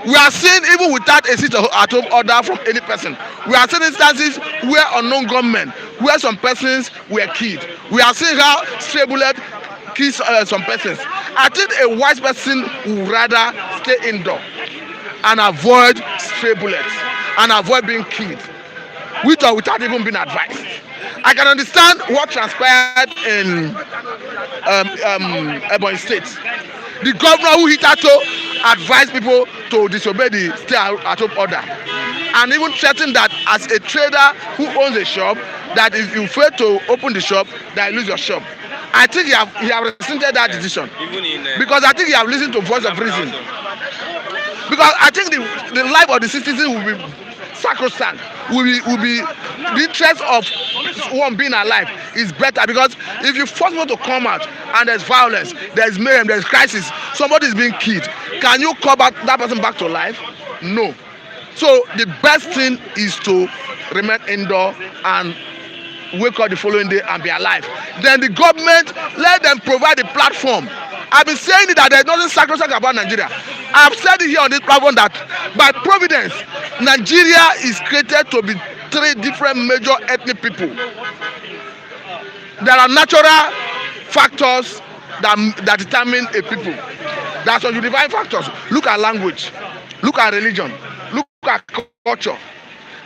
We are seeing, even without a sit-at-home order from any person, we are seeing instances where unknown gunmen, where some persons were killed. We are seeing how stray bullet kills some persons. I think a wise person would rather stay indoor and avoid stray bullets and avoid being killed, with or without even being advised. I can understand what transpired in Ebonyi State. The governor who hitherto advised people to disobey the stay-at-home order, and even threatened that as a trader who owns a shop, that if you fail to open the shop, that you lose your shop. I think he have rescinded that decision, because I think he have listened to voice of reason. Because I think the life of the citizen will be sacrosanct, will be the interest of one being alive is better. Because if you force people to come out and there's violence, there's mayhem, there's crisis, somebody is being killed, can you call back that person back to life? No. So the best thing is to remain indoor and wake up the following day and be alive. Then the government, let them provide a platform. I've been saying it that there's nothing sacrosanct about Nigeria. I've said it here on this platform that by providence, Nigeria is created to be three different major ethnic people. There are natural factors that determine a people. That's what you define factors. Look at language, look at religion, look at culture.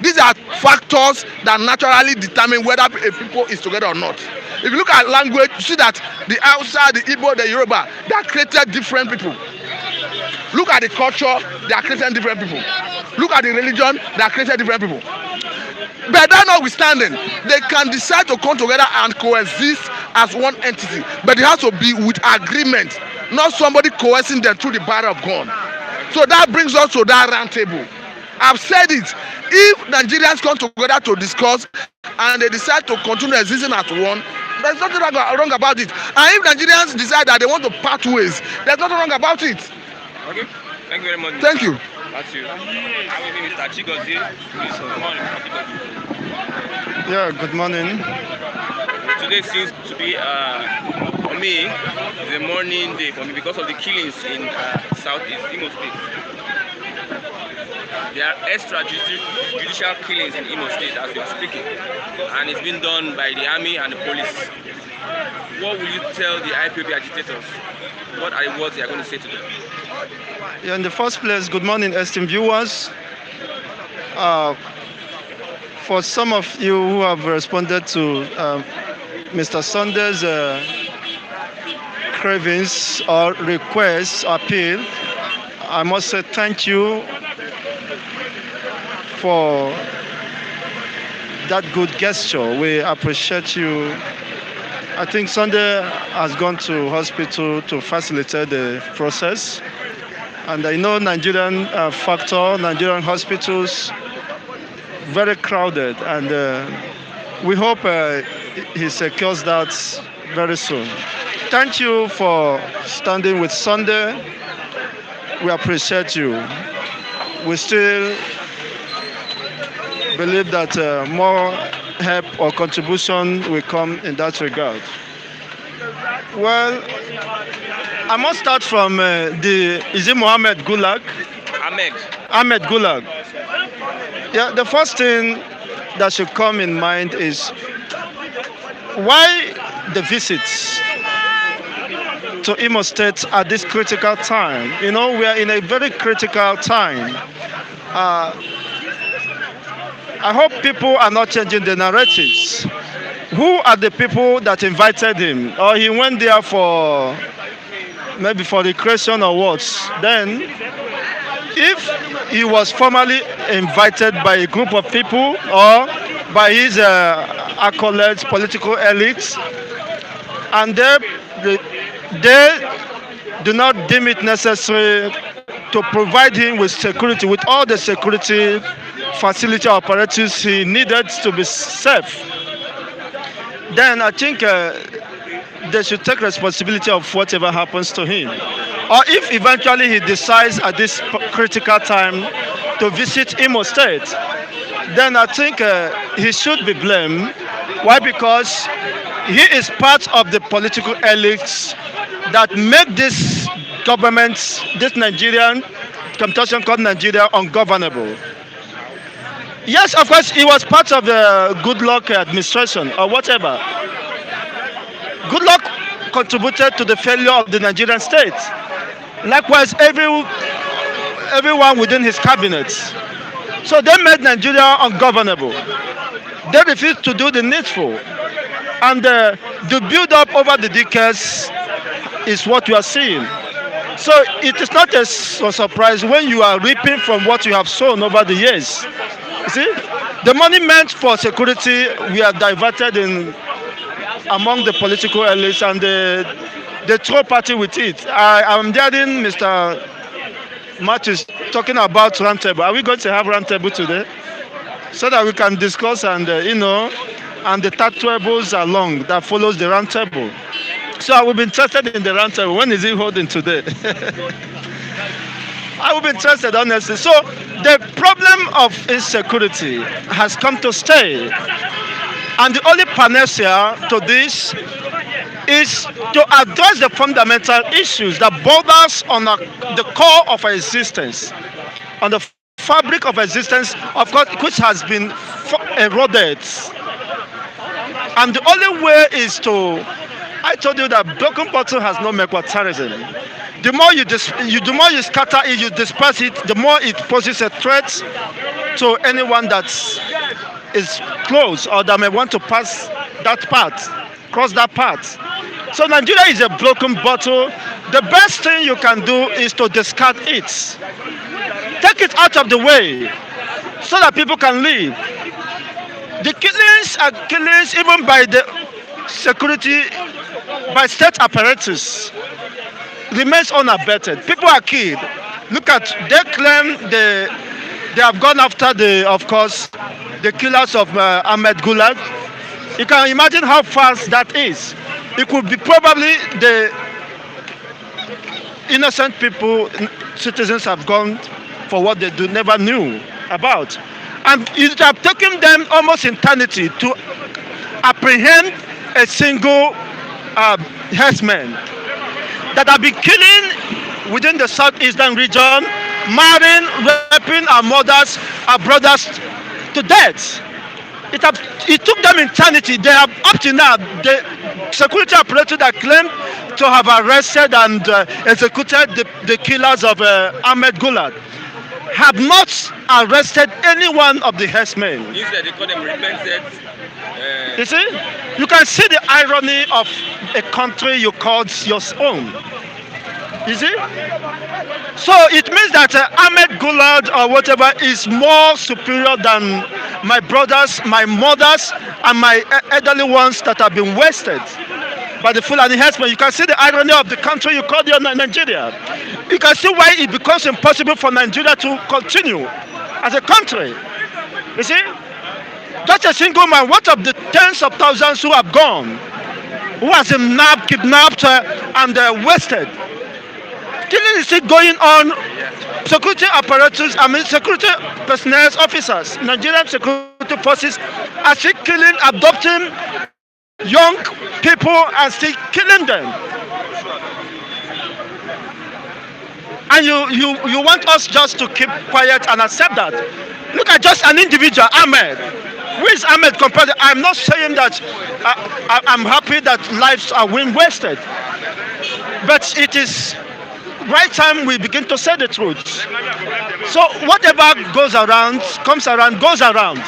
These are factors that naturally determine whether a people is together or not. If you look at language, you see that the Hausa, the Igbo, the Yoruba, they are created different people. Look at the culture, they are created different people. Look at the religion, they are created different people. But that notwithstanding, they can decide to come together and coexist as one entity. But it has to be with agreement, not somebody coercing them through the barrier of gun. So that brings us to that round table. I've said it. If Nigerians come together to discuss and they decide to continue existing as one, there's nothing wrong about it. And if Nigerians decide that they want to part ways, there's nothing wrong about it. Okay. Thank you very much. Thank you. That's you. I will be Mr. Chigozie. Good morning. Yeah, good morning. Today seems to be, for me, the morning day for me because of the killings in Southeast Imo State. There are extrajudicial killings in Imo State as we are speaking, and it's been done by the army and the police. What will you tell the IPOB agitators? What are the words you are going to say to them? Yeah, in the first place, good morning, esteemed viewers. For some of you who have responded to Mr. Sunday's cravings or requests, appeal, I must say thank you for that good gesture. We appreciate you. I think Sunday has gone to hospital to facilitate the process. And I know Nigerian Nigerian hospitals, very crowded. And we hope he secures that very soon. Thank you for standing with Sunday. We appreciate you. We still believe that more help or contribution will come in that regard. Well, I must start from is it Mohammed Gulak? Ahmed Gulak. Yeah, the first thing that should come in mind is why the visits to Imo State at this critical time. You know, we are in a very critical time. I hope people are not changing the narratives. Who are the people that invited him? Or he went there for maybe for recreation or what? Then, if he was formally invited by a group of people or by his accolades, political elites, and they do not deem it necessary to provide him with security, with all the security facility apparatus he needed to be safe, then I think they should take responsibility of whatever happens to him. Or if eventually he decides at this critical time to visit Imo State, then I think he should be blamed. Why? Because he is part of the political elites that make this government, this Nigerian constitution called Nigeria, ungovernable. Yes, of course, he was part of the Gulak administration or whatever. Gulak contributed to the failure of the Nigerian state. Likewise, everyone within his cabinet. So they made Nigeria ungovernable. They refuse to do the needful. And the build-up over the decades is what you are seeing. So it is not a surprise when you are reaping from what you have sown over the years. You see, the money meant for security we are diverted in among the political elites, and they throw party with it. I am hearing Mr. Matthews talking about roundtable. Are we going to have roundtable today so that we can discuss and and the third tables along that follows the roundtable? So I will be interested in the roundtable. When is he holding today? I will be interested, honestly. So the problem of insecurity has come to stay. And the only panacea to this is to address the fundamental issues that borders on the core of our existence, on the fabric of existence, of course, which has been eroded. And the only way is to, I told you that broken bottle has no mequatarism. The more the more you scatter it, you disperse it, the more it poses a threat to anyone that is close or that may want to pass that path, cross that path. So Nigeria is a broken bottle. The best thing you can do is to discard it. Take it out of the way so that people can live. The killings are killings even by the security, by state apparatus, remains unabated. People are killed. Look at, they claim they have gone after the killers of Ahmed Gulak. You can imagine how fast that is. It could be probably the innocent people, citizens have gone for what they never knew about. And it have taken them almost eternity to apprehend a single herdsman that have been killing within the southeastern region, marrying, raping our mothers, our brothers to death. It took them eternity. They have, up to now, the security apparatus that claimed to have arrested and executed the killers of Ahmed Gulak have not arrested any one of the herdsmen. Instead, they call them repented. You see? You can see the irony of a country you call your own. You see? So it means that Ahmed Gulak or whatever is more superior than my brothers, my mothers, and my elderly ones that have been wasted by the Fulani herdsmen. You can see the irony of the country you call Nigeria. You can see why it becomes impossible for Nigeria to continue as a country. You see? Just a single man, what of the tens of thousands who have gone, who has been kidnapped and wasted? Killing is still going on. Security apparatus, security personnel, officers, Nigerian security forces are still killing, adopting young people and still killing them. And you want us just to keep quiet and accept that. Look at just an individual, Ahmed. Who is Ahmed compared to? I'm not saying that I'm happy that lives are being wasted. But it is right time we begin to say the truth. So whatever goes around, comes around, goes around.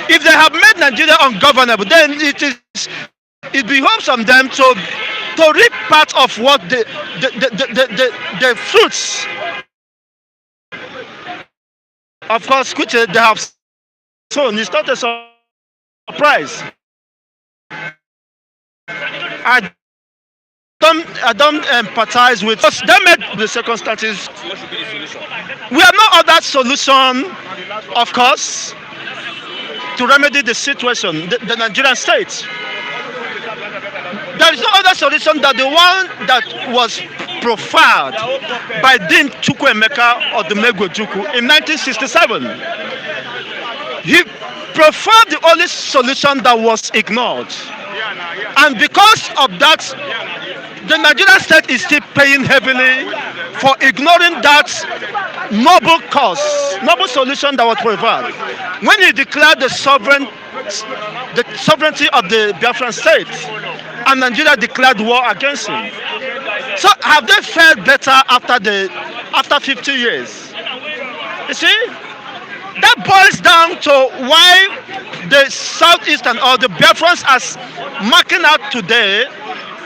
If they have made Nigeria ungovernable, then it behoves on them to reap part of what the fruits, of course, which they have sown. It's not a surprise. I don't empathize with us. They made the circumstances. We have no other solution, of course, to remedy the situation, the Nigerian state. There is no other solution than the one that was profiled by Dean Chukwuemeka or the Megwejukwu in 1967. He profiled the only solution that was ignored. And because of that, the Nigerian state is still paying heavily for ignoring that noble cause, noble solution that was provided. When he declared the sovereignty of the Biafran state, and Nigeria declared war against him. So have they fared better after 50 years? You see? that boils down to why the southeastern or the Biafrans are marking out today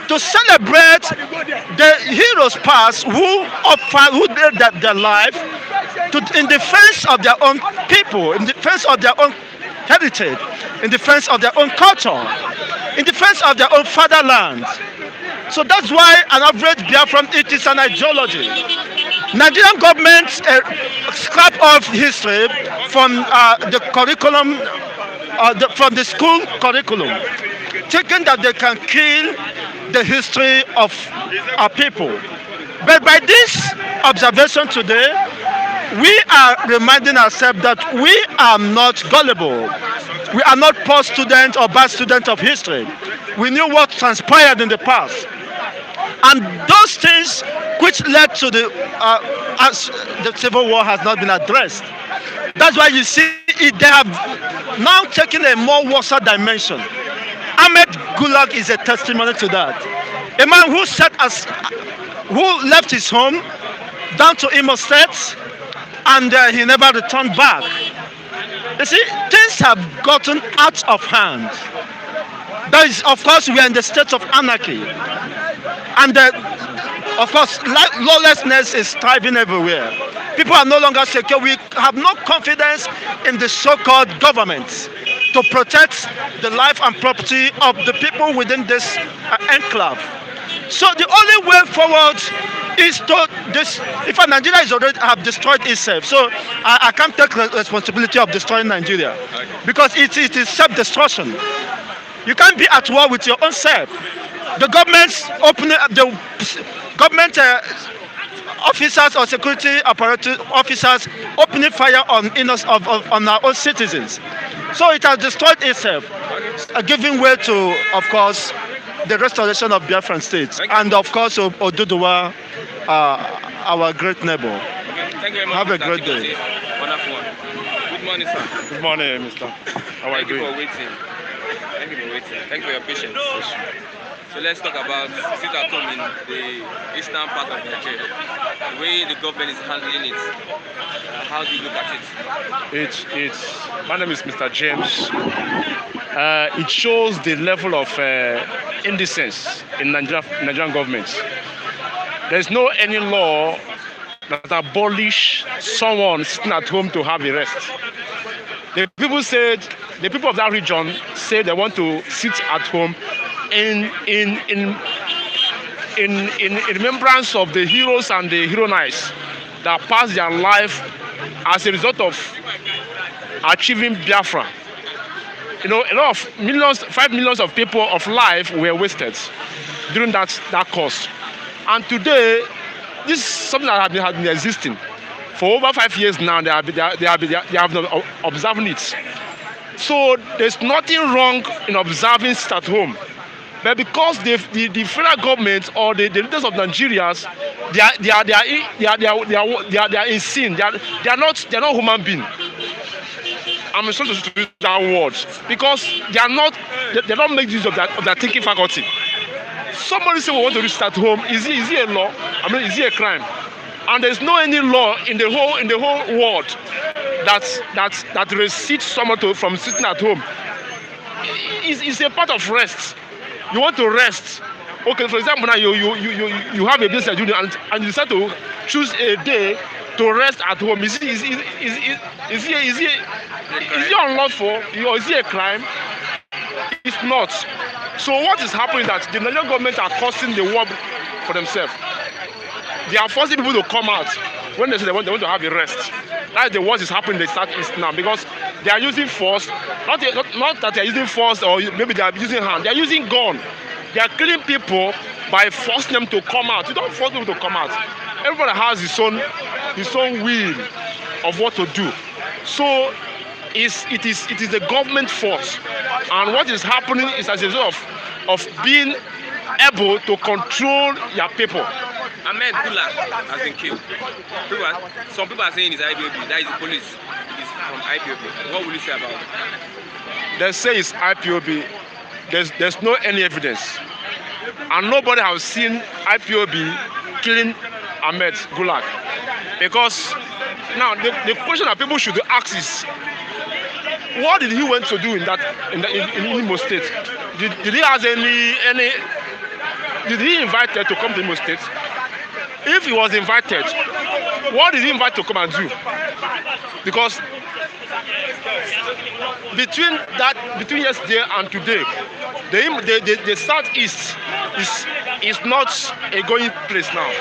to celebrate the heroes past who gave their life in defense of their own people, in defense of their own heritage, in defense of their own culture, in defense of their own fatherland. So that's why an average Biafran, it is an ideology. Nigerian government scrap off history from the curriculum, from the school curriculum, thinking that they can kill the history of our people. But by this observation today, we are reminding ourselves that we are not gullible. We are not poor students or bad students of history. We knew what transpired in the past. And those things which led to the civil war has not been addressed. That's why you see they have now taken a more worse dimension. Ahmed Gulak is a testimony to that. A man who left his home down to Imo State, and he never returned back. You see, things have gotten out of hand. That is, of course, we are in the state of anarchy. And of course, lawlessness is thriving everywhere. People are no longer secure. We have no confidence in the so-called government to protect the life and property of the people within this enclave. So the only way forward is to this. If Nigeria is already have destroyed itself, so I can't take the responsibility of destroying Nigeria, because it is self-destruction. You can't be at war with your own self. The government officers or security apparatus officers opening fire on our own citizens. So it has destroyed itself, giving way to, of course, the restoration of Biafran states, and of course Oduduwa, our great neighbor. Okay, thank you very much. Have a great day. Wonderful one. Good morning, sir. Good morning, Mr. How are you Thank you doing? for waiting. Thank you for waiting. Thank you for your patience. So let's talk about sit at home in the eastern part of Nigeria. The way the government is handling it. How do you look at it? My name is Mr. James. It shows the level of indecency in Nigerian government. There's no any law that abolish someone sitting at home to have a rest. The people of that region say they want to sit at home in remembrance of the heroes and the heroines that passed their life as a result of achieving Biafra. You know, a lot of millions, 5 millions of people of life were wasted during that course. And today, this is something that has been existing for over 5 years now. They have been observing it. So there's nothing wrong in observing sit at home. But because the federal government or the leaders of Nigeria, they are insane. They are not human beings. I'm sorry to use that word, because they don't make use of their thinking faculty. Somebody say we want to reach at home. Is it a law? I mean, is it a crime? And there's no any law in the whole world that restricts someone from sitting at home. It's a part of rest. You want to rest. Okay, for example, now you have a business doing and you decide to choose a day to rest at home. Is it unlawful or is it a crime? It's not. So what is happening is that the Nigerian government are causing the war for themselves. They are forcing people to come out when they say they want to have a rest. That's the worst is happening in the southeast now, because they are using force. Not that they are using force or maybe they are using hand. They are using gun. They are killing people by forcing them to come out. You don't force people to come out. Everybody has his own will of what to do. So it is the government force, and what is happening is as a result of being able to control your people. Ahmed Gulak has been killed. Some people are saying it's IPOB. That is the police. It's from IPOB. What will you say about it? They say it's IPOB. There's no any evidence, and nobody has seen IPOB killing Ahmed Gulak. Because now the question that people should ask is, what did he want to do in Imo State? Did he have any? Did he invited to come to Imo State? If he was invited, what did he invite to come and do? Because between yesterday and today, the southeast is not a going place now.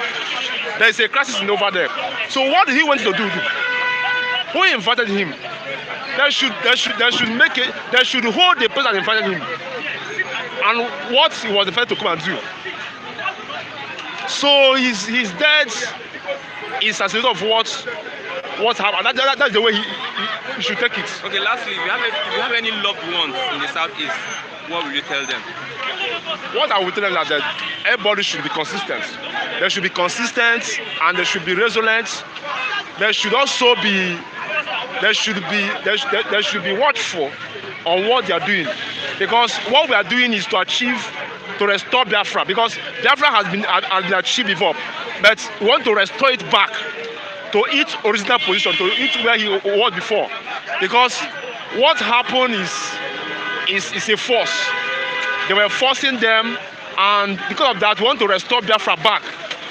There is a crisis over there. So what did he want to do? Who invited him? They should hold the person that invited him and what he was invited to come and do. So his death is as a result of what happened. That's the way he should take it. Okay, lastly, if you have any loved ones in the southeast, what will you tell them? What I will tell them is that everybody should be consistent. They should be consistent and they should be resilient. They should also be watchful on what they are doing, because what we are doing is to restore Biafra, because Biafra has been achieved before, but we want to restore it back to its original position, to it where he was before. Because what happened is a force. They were forcing them, and because of that, we want to restore Biafra back.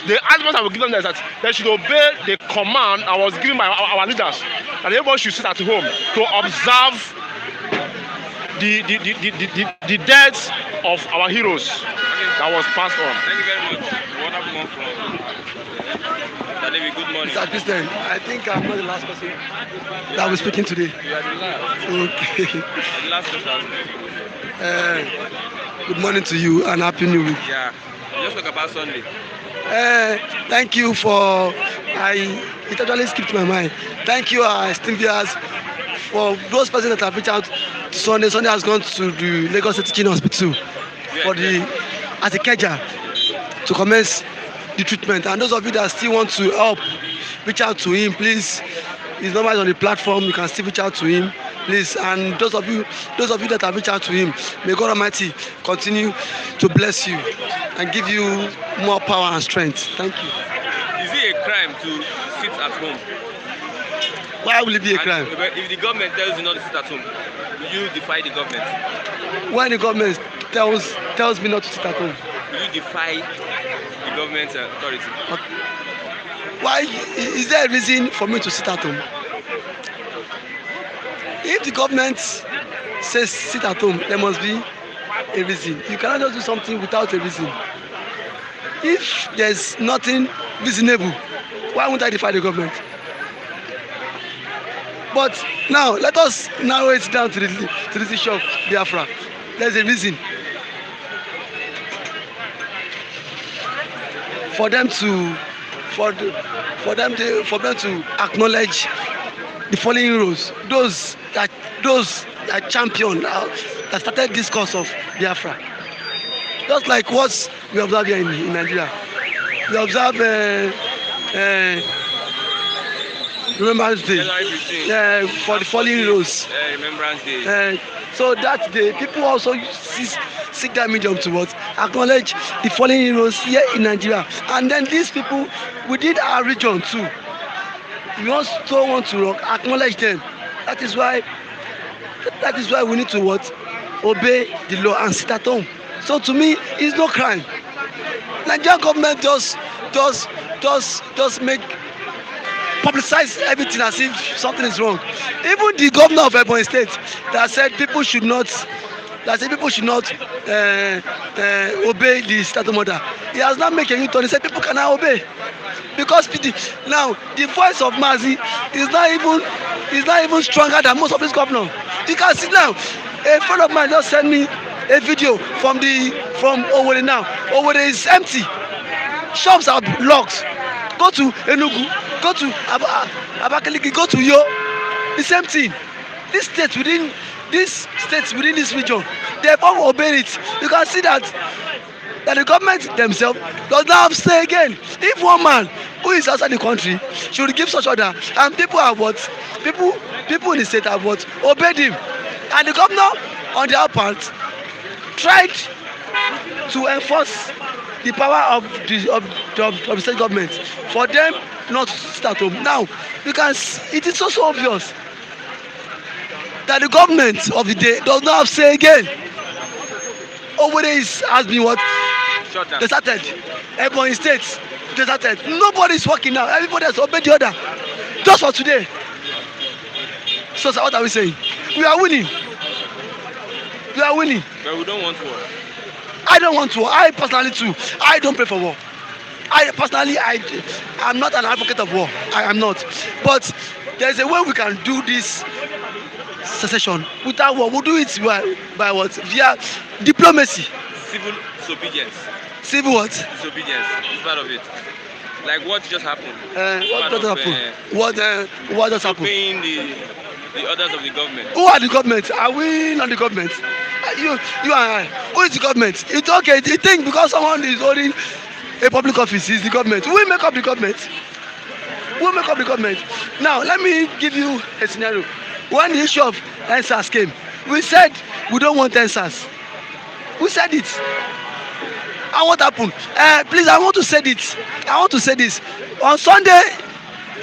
The advice I will give them is that they should obey the command I was given by our leaders, that everybody should sit at home to observe the deaths of our heroes that was passed on. Thank you very much. Wonderful one from David. Good morning. Mr. Christian, I think I'm not the last person that will speaking today. You are the last. Okay. The last person. Good morning to you and happy new week. Yeah. Just talk about Sunday. Thank you for it actually skipped my mind. Thank you, esteemed viewers, for those persons that have reached out to Sunday. Sunday has gone to the Lagos State Teaching Hospital for the Atikeja to commence the treatment. And those of you that still want to help, reach out to him, please. His number is on the platform. You can still reach out to him, please. And those of you that have reached out to him, may God Almighty continue to bless you and give you more power and strength. Thank you. Is it a crime to sit at home? Why will it be a crime? If the government tells you not to sit at home, will you defy the government? When the government tells me not to sit at home, will you defy the government authority? Okay. Why is there a reason for me to sit at home? If the government says sit at home, there must be a reason. You cannot just do something without a reason. If there's nothing reasonable, why won't I defy the government? But now let us narrow it down to this issue of Biafra. There's a reason for them to acknowledge the fallen heroes, those that champion that started this cause of Biafra. Just like what we observe here in Nigeria. We observe Remembrance Day for the fallen heroes. Remembrance Day. So that day, people also seek that medium to what? Acknowledge the fallen heroes here in Nigeria. And then these people within our region too, we also want to acknowledge them. That is why we need to what? Obey the law and sit at home. So to me, it's no crime. Nigerian government does make publicize everything as if something is wrong. Even the governor of Ebonyi State that said people should not obey the statute order. He has not made a U-turn. He said people cannot obey because now the voice of Mazi is not even stronger than most of these governors. You can see now. A friend of mine just sent me a video from Owerri now. Owerri is empty. Shops are locked. Go to Enugu, go to Abakaliki, go to Yo. The same thing. These states within this region, they have all obeyed it. You can see that the government themselves does not have say again. If one man who is outside the country should give such order, and people in the state have obeyed him, and the governor on their part tried to enforce the power of the state government for them not to sit at home. Now you can it is also obvious that the government of the day does not have say again. Owerri has been what? Deserted. Ebonyi State deserted. Nobody is working now. Everybody has obeyed the order. Just for today. So what are we saying? We are winning. We are winning. But we don't want war. I don't want war. I personally too. I don't pray for war. I personally, I'm not an advocate of war. I am not. But there's a way we can do this secession without war. We'll do it by what? Via diplomacy. Civil disobedience. Civil what? Disobedience is part of it. Like what just happened. What just happened? What just happened? Obeying the orders of the government. Who are the government? Are we not the government? You and I. Who is the government? It's okay. You think because someone is holding a public office is the government? We make up the government. We make up the government. Now let me give you a scenario. When the issue of NSAS came, we said we don't want NSAS. We said it. And what happened? Please, I want to say this. I want to say this. On Sunday,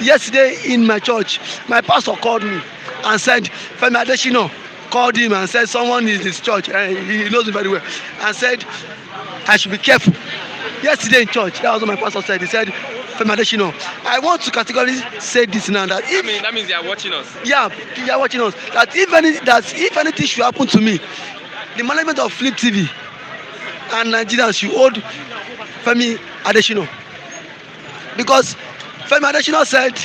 yesterday in my church, my pastor called me and said, Femi Adesina called him and said someone in his church, he knows me very well, and said I should be careful. Yesterday in church, that was what my pastor said. He said, Femi Adesina, I want to categorically say this now that if that means they are watching us. Yeah, they are watching us. That if anything should happen to me, the management of Flip TV and Nigerians should hold Femi Adesina, because Femi Adesina said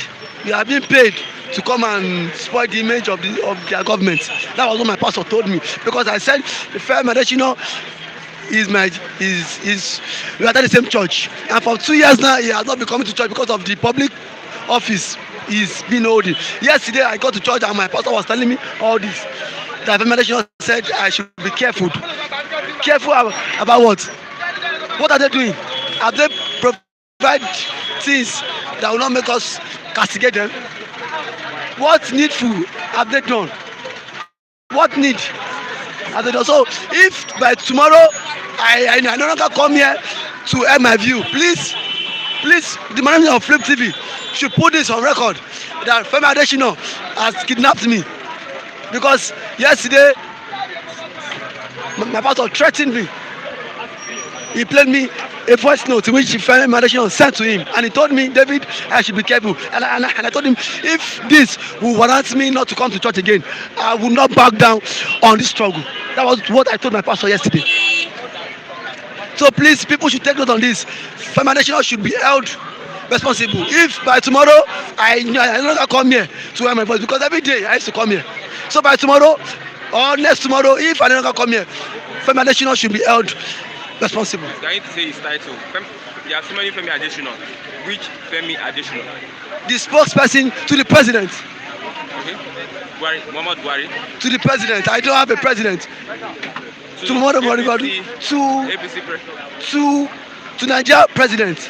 we are being paid to come and spoil the image of their government. That was what my pastor told me, because I said Femi Adesina we are at the same church, and for 2 years now he has not been coming to church because of the public office he's been holding. Yesterday I got to church and my pastor was telling me all this. That Femi Adesina said I should be careful. Careful about what? What are they doing? Have they provide things that will not make us castigate them? What needful have they done? What need have they done? So if by tomorrow I no longer come here to air my view, please, the management of Flip TV should put this on record that Femi Adesina has kidnapped me, because yesterday my pastor threatened me. He played me a voice note which Femi Adesina sent to him, and he told me, David, I should be careful. And I told him, if this will warrant me not to come to church again, I will not back down on this struggle. That was what I told my pastor yesterday. So please, people should take note on this. Femi Adesina should be held responsible. If by tomorrow I no longer come here to hear my voice, because every day I used to come here. So by tomorrow or next tomorrow, if I no longer come here, Femi Adesina should be held responsible. I need to say his title. There are so many Femi Adesina. Which Femi Adesina? The spokesperson to the president. Okay. Muhammad Buhari. To the president. I don't have a president. To Muhammad Buhari. To Nigeria president.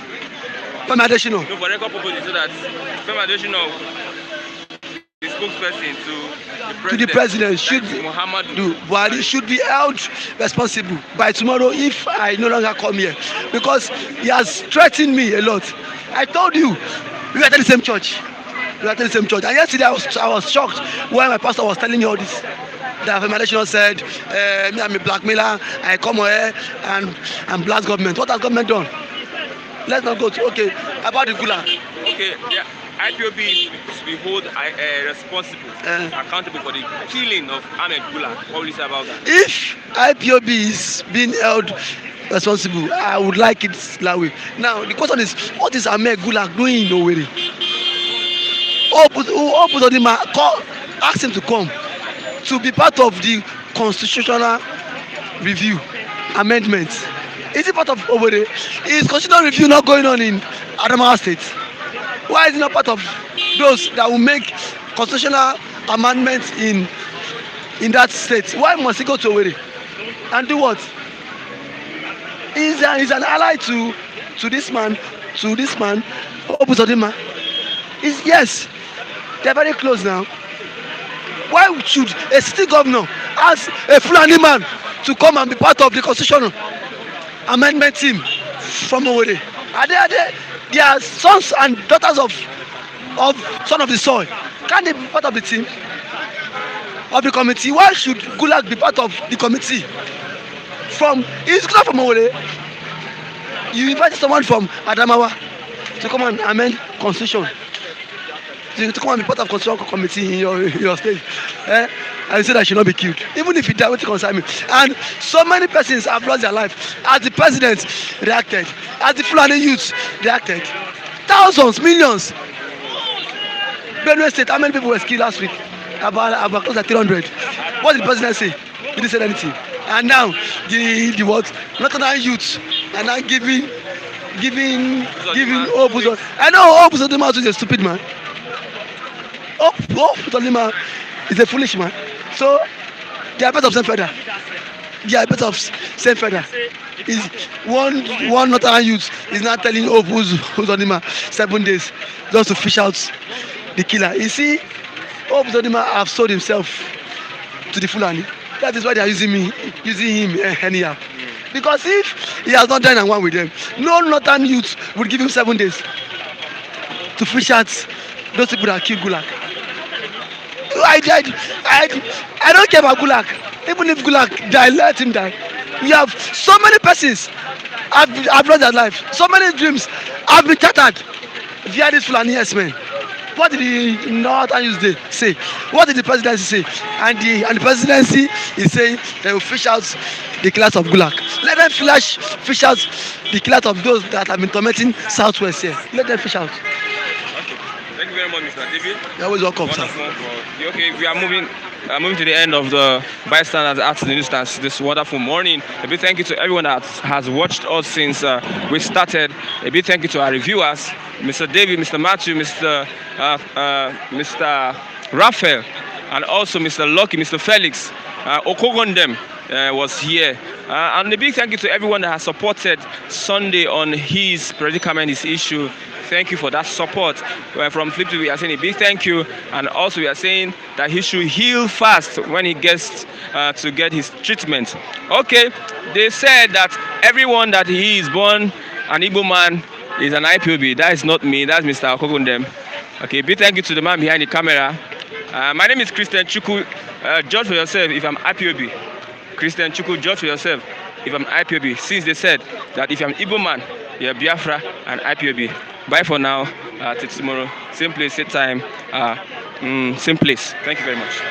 Femi Adesina. No, for record purposes, so that Femi Adesina, the spokesperson to the president should be Buhari should be held responsible by tomorrow if I no longer come here, because he has threatened me a lot. I told you, we are at the same church. And yesterday I was shocked when my pastor was telling me all this. That Femi Adesina said, me I'm a blackmailer, I come here and blast government. What has government done? Let's not go to, okay, about the Gulak. Okay, yeah. IPOB is to be held responsible, accountable for the killing of Ahmed Gulak. What will you say about that? If IPOB is being held responsible, I would like it that way. Now, the question is, what is Ahmed Gulak doing in Owerri? Ask him to come to be part of the constitutional review amendment. Is it part of Owerri? Is constitutional review not going on in Adamawa State? Why is it not part of those that will make constitutional amendments in that state? Why must he go to Owerri and do what? He's an ally to this man, Obuzodima. Yes, they're very close now. Why should a city governor ask a Fulani man to come and be part of the constitutional amendment team? from Owerri. They are sons and daughters of son of the soil. Can they be part of the team? Of the committee? Why should Gulak be part of the committee? He's not from Owerri. You invited someone from Adamawa to come and amend constitution. To come and be part of constitutional committee in your state. And you say that should not be killed. Even if it doesn't concern me. And so many persons have lost their life. As the president reacted, as the Fulani youth reacted. Thousands, millions. Benue State, how many people were killed last week? About close to 300. What did the president say? He didn't say anything. And now the what? National youth are now giving hope. I know hope is a stupid man. Hope is a foolish man. So they are better of same feather. Is one Northern youth is now telling Hope who's Odima 7 days just to fish out the killer. You see, Hope Odima have sold himself to the Fulani. That is why they are using him anyhow. Because if he has not done and one with them, no Northern youth would give him 7 days to fish out those people that killed Gulak. I don't care about Gulak. Even if Gulak die, let him die. We have so many persons have lost their life. So many dreams have been shattered via this Fulani men. What did the Northern youth say? What did the presidency say? And the presidency is saying they will fish out the killers of Gulak. Let them fish out the killers of those that have been tormenting Southwest here. Let them fish out. Thank you very much, Mr. David. You're always welcome, sir. Okay, we are moving to the end of the bystanders at the instance this wonderful morning. A big thank you to everyone that has watched us since we started. A big thank you to our reviewers, Mr. David, Mr. Matthew, Mr. Raphael, and also Mr. Lucky, Mr. Felix. Okogondem was here. And a big thank you to everyone that has supported Sunday on his predicament, his issue. Thank you for that support. From Flip TV, we are saying a big thank you, and also we are saying that he should heal fast when he gets to get his treatment. Okay, they said that everyone that he is born an Igbo man is an IPOB. That is not me. That's Mr. Okogondem. Okay, big thank you to the man behind the camera. My name is Christian Chukwu. Judge for yourself if I'm IPOB. Christian Chukwu, judge for yourself if I'm IPOB. Since they said that if I'm Igbo man, you're Biafra and IPOB. Bye for now. Till tomorrow. Same place, same time. Same place. Thank you very much.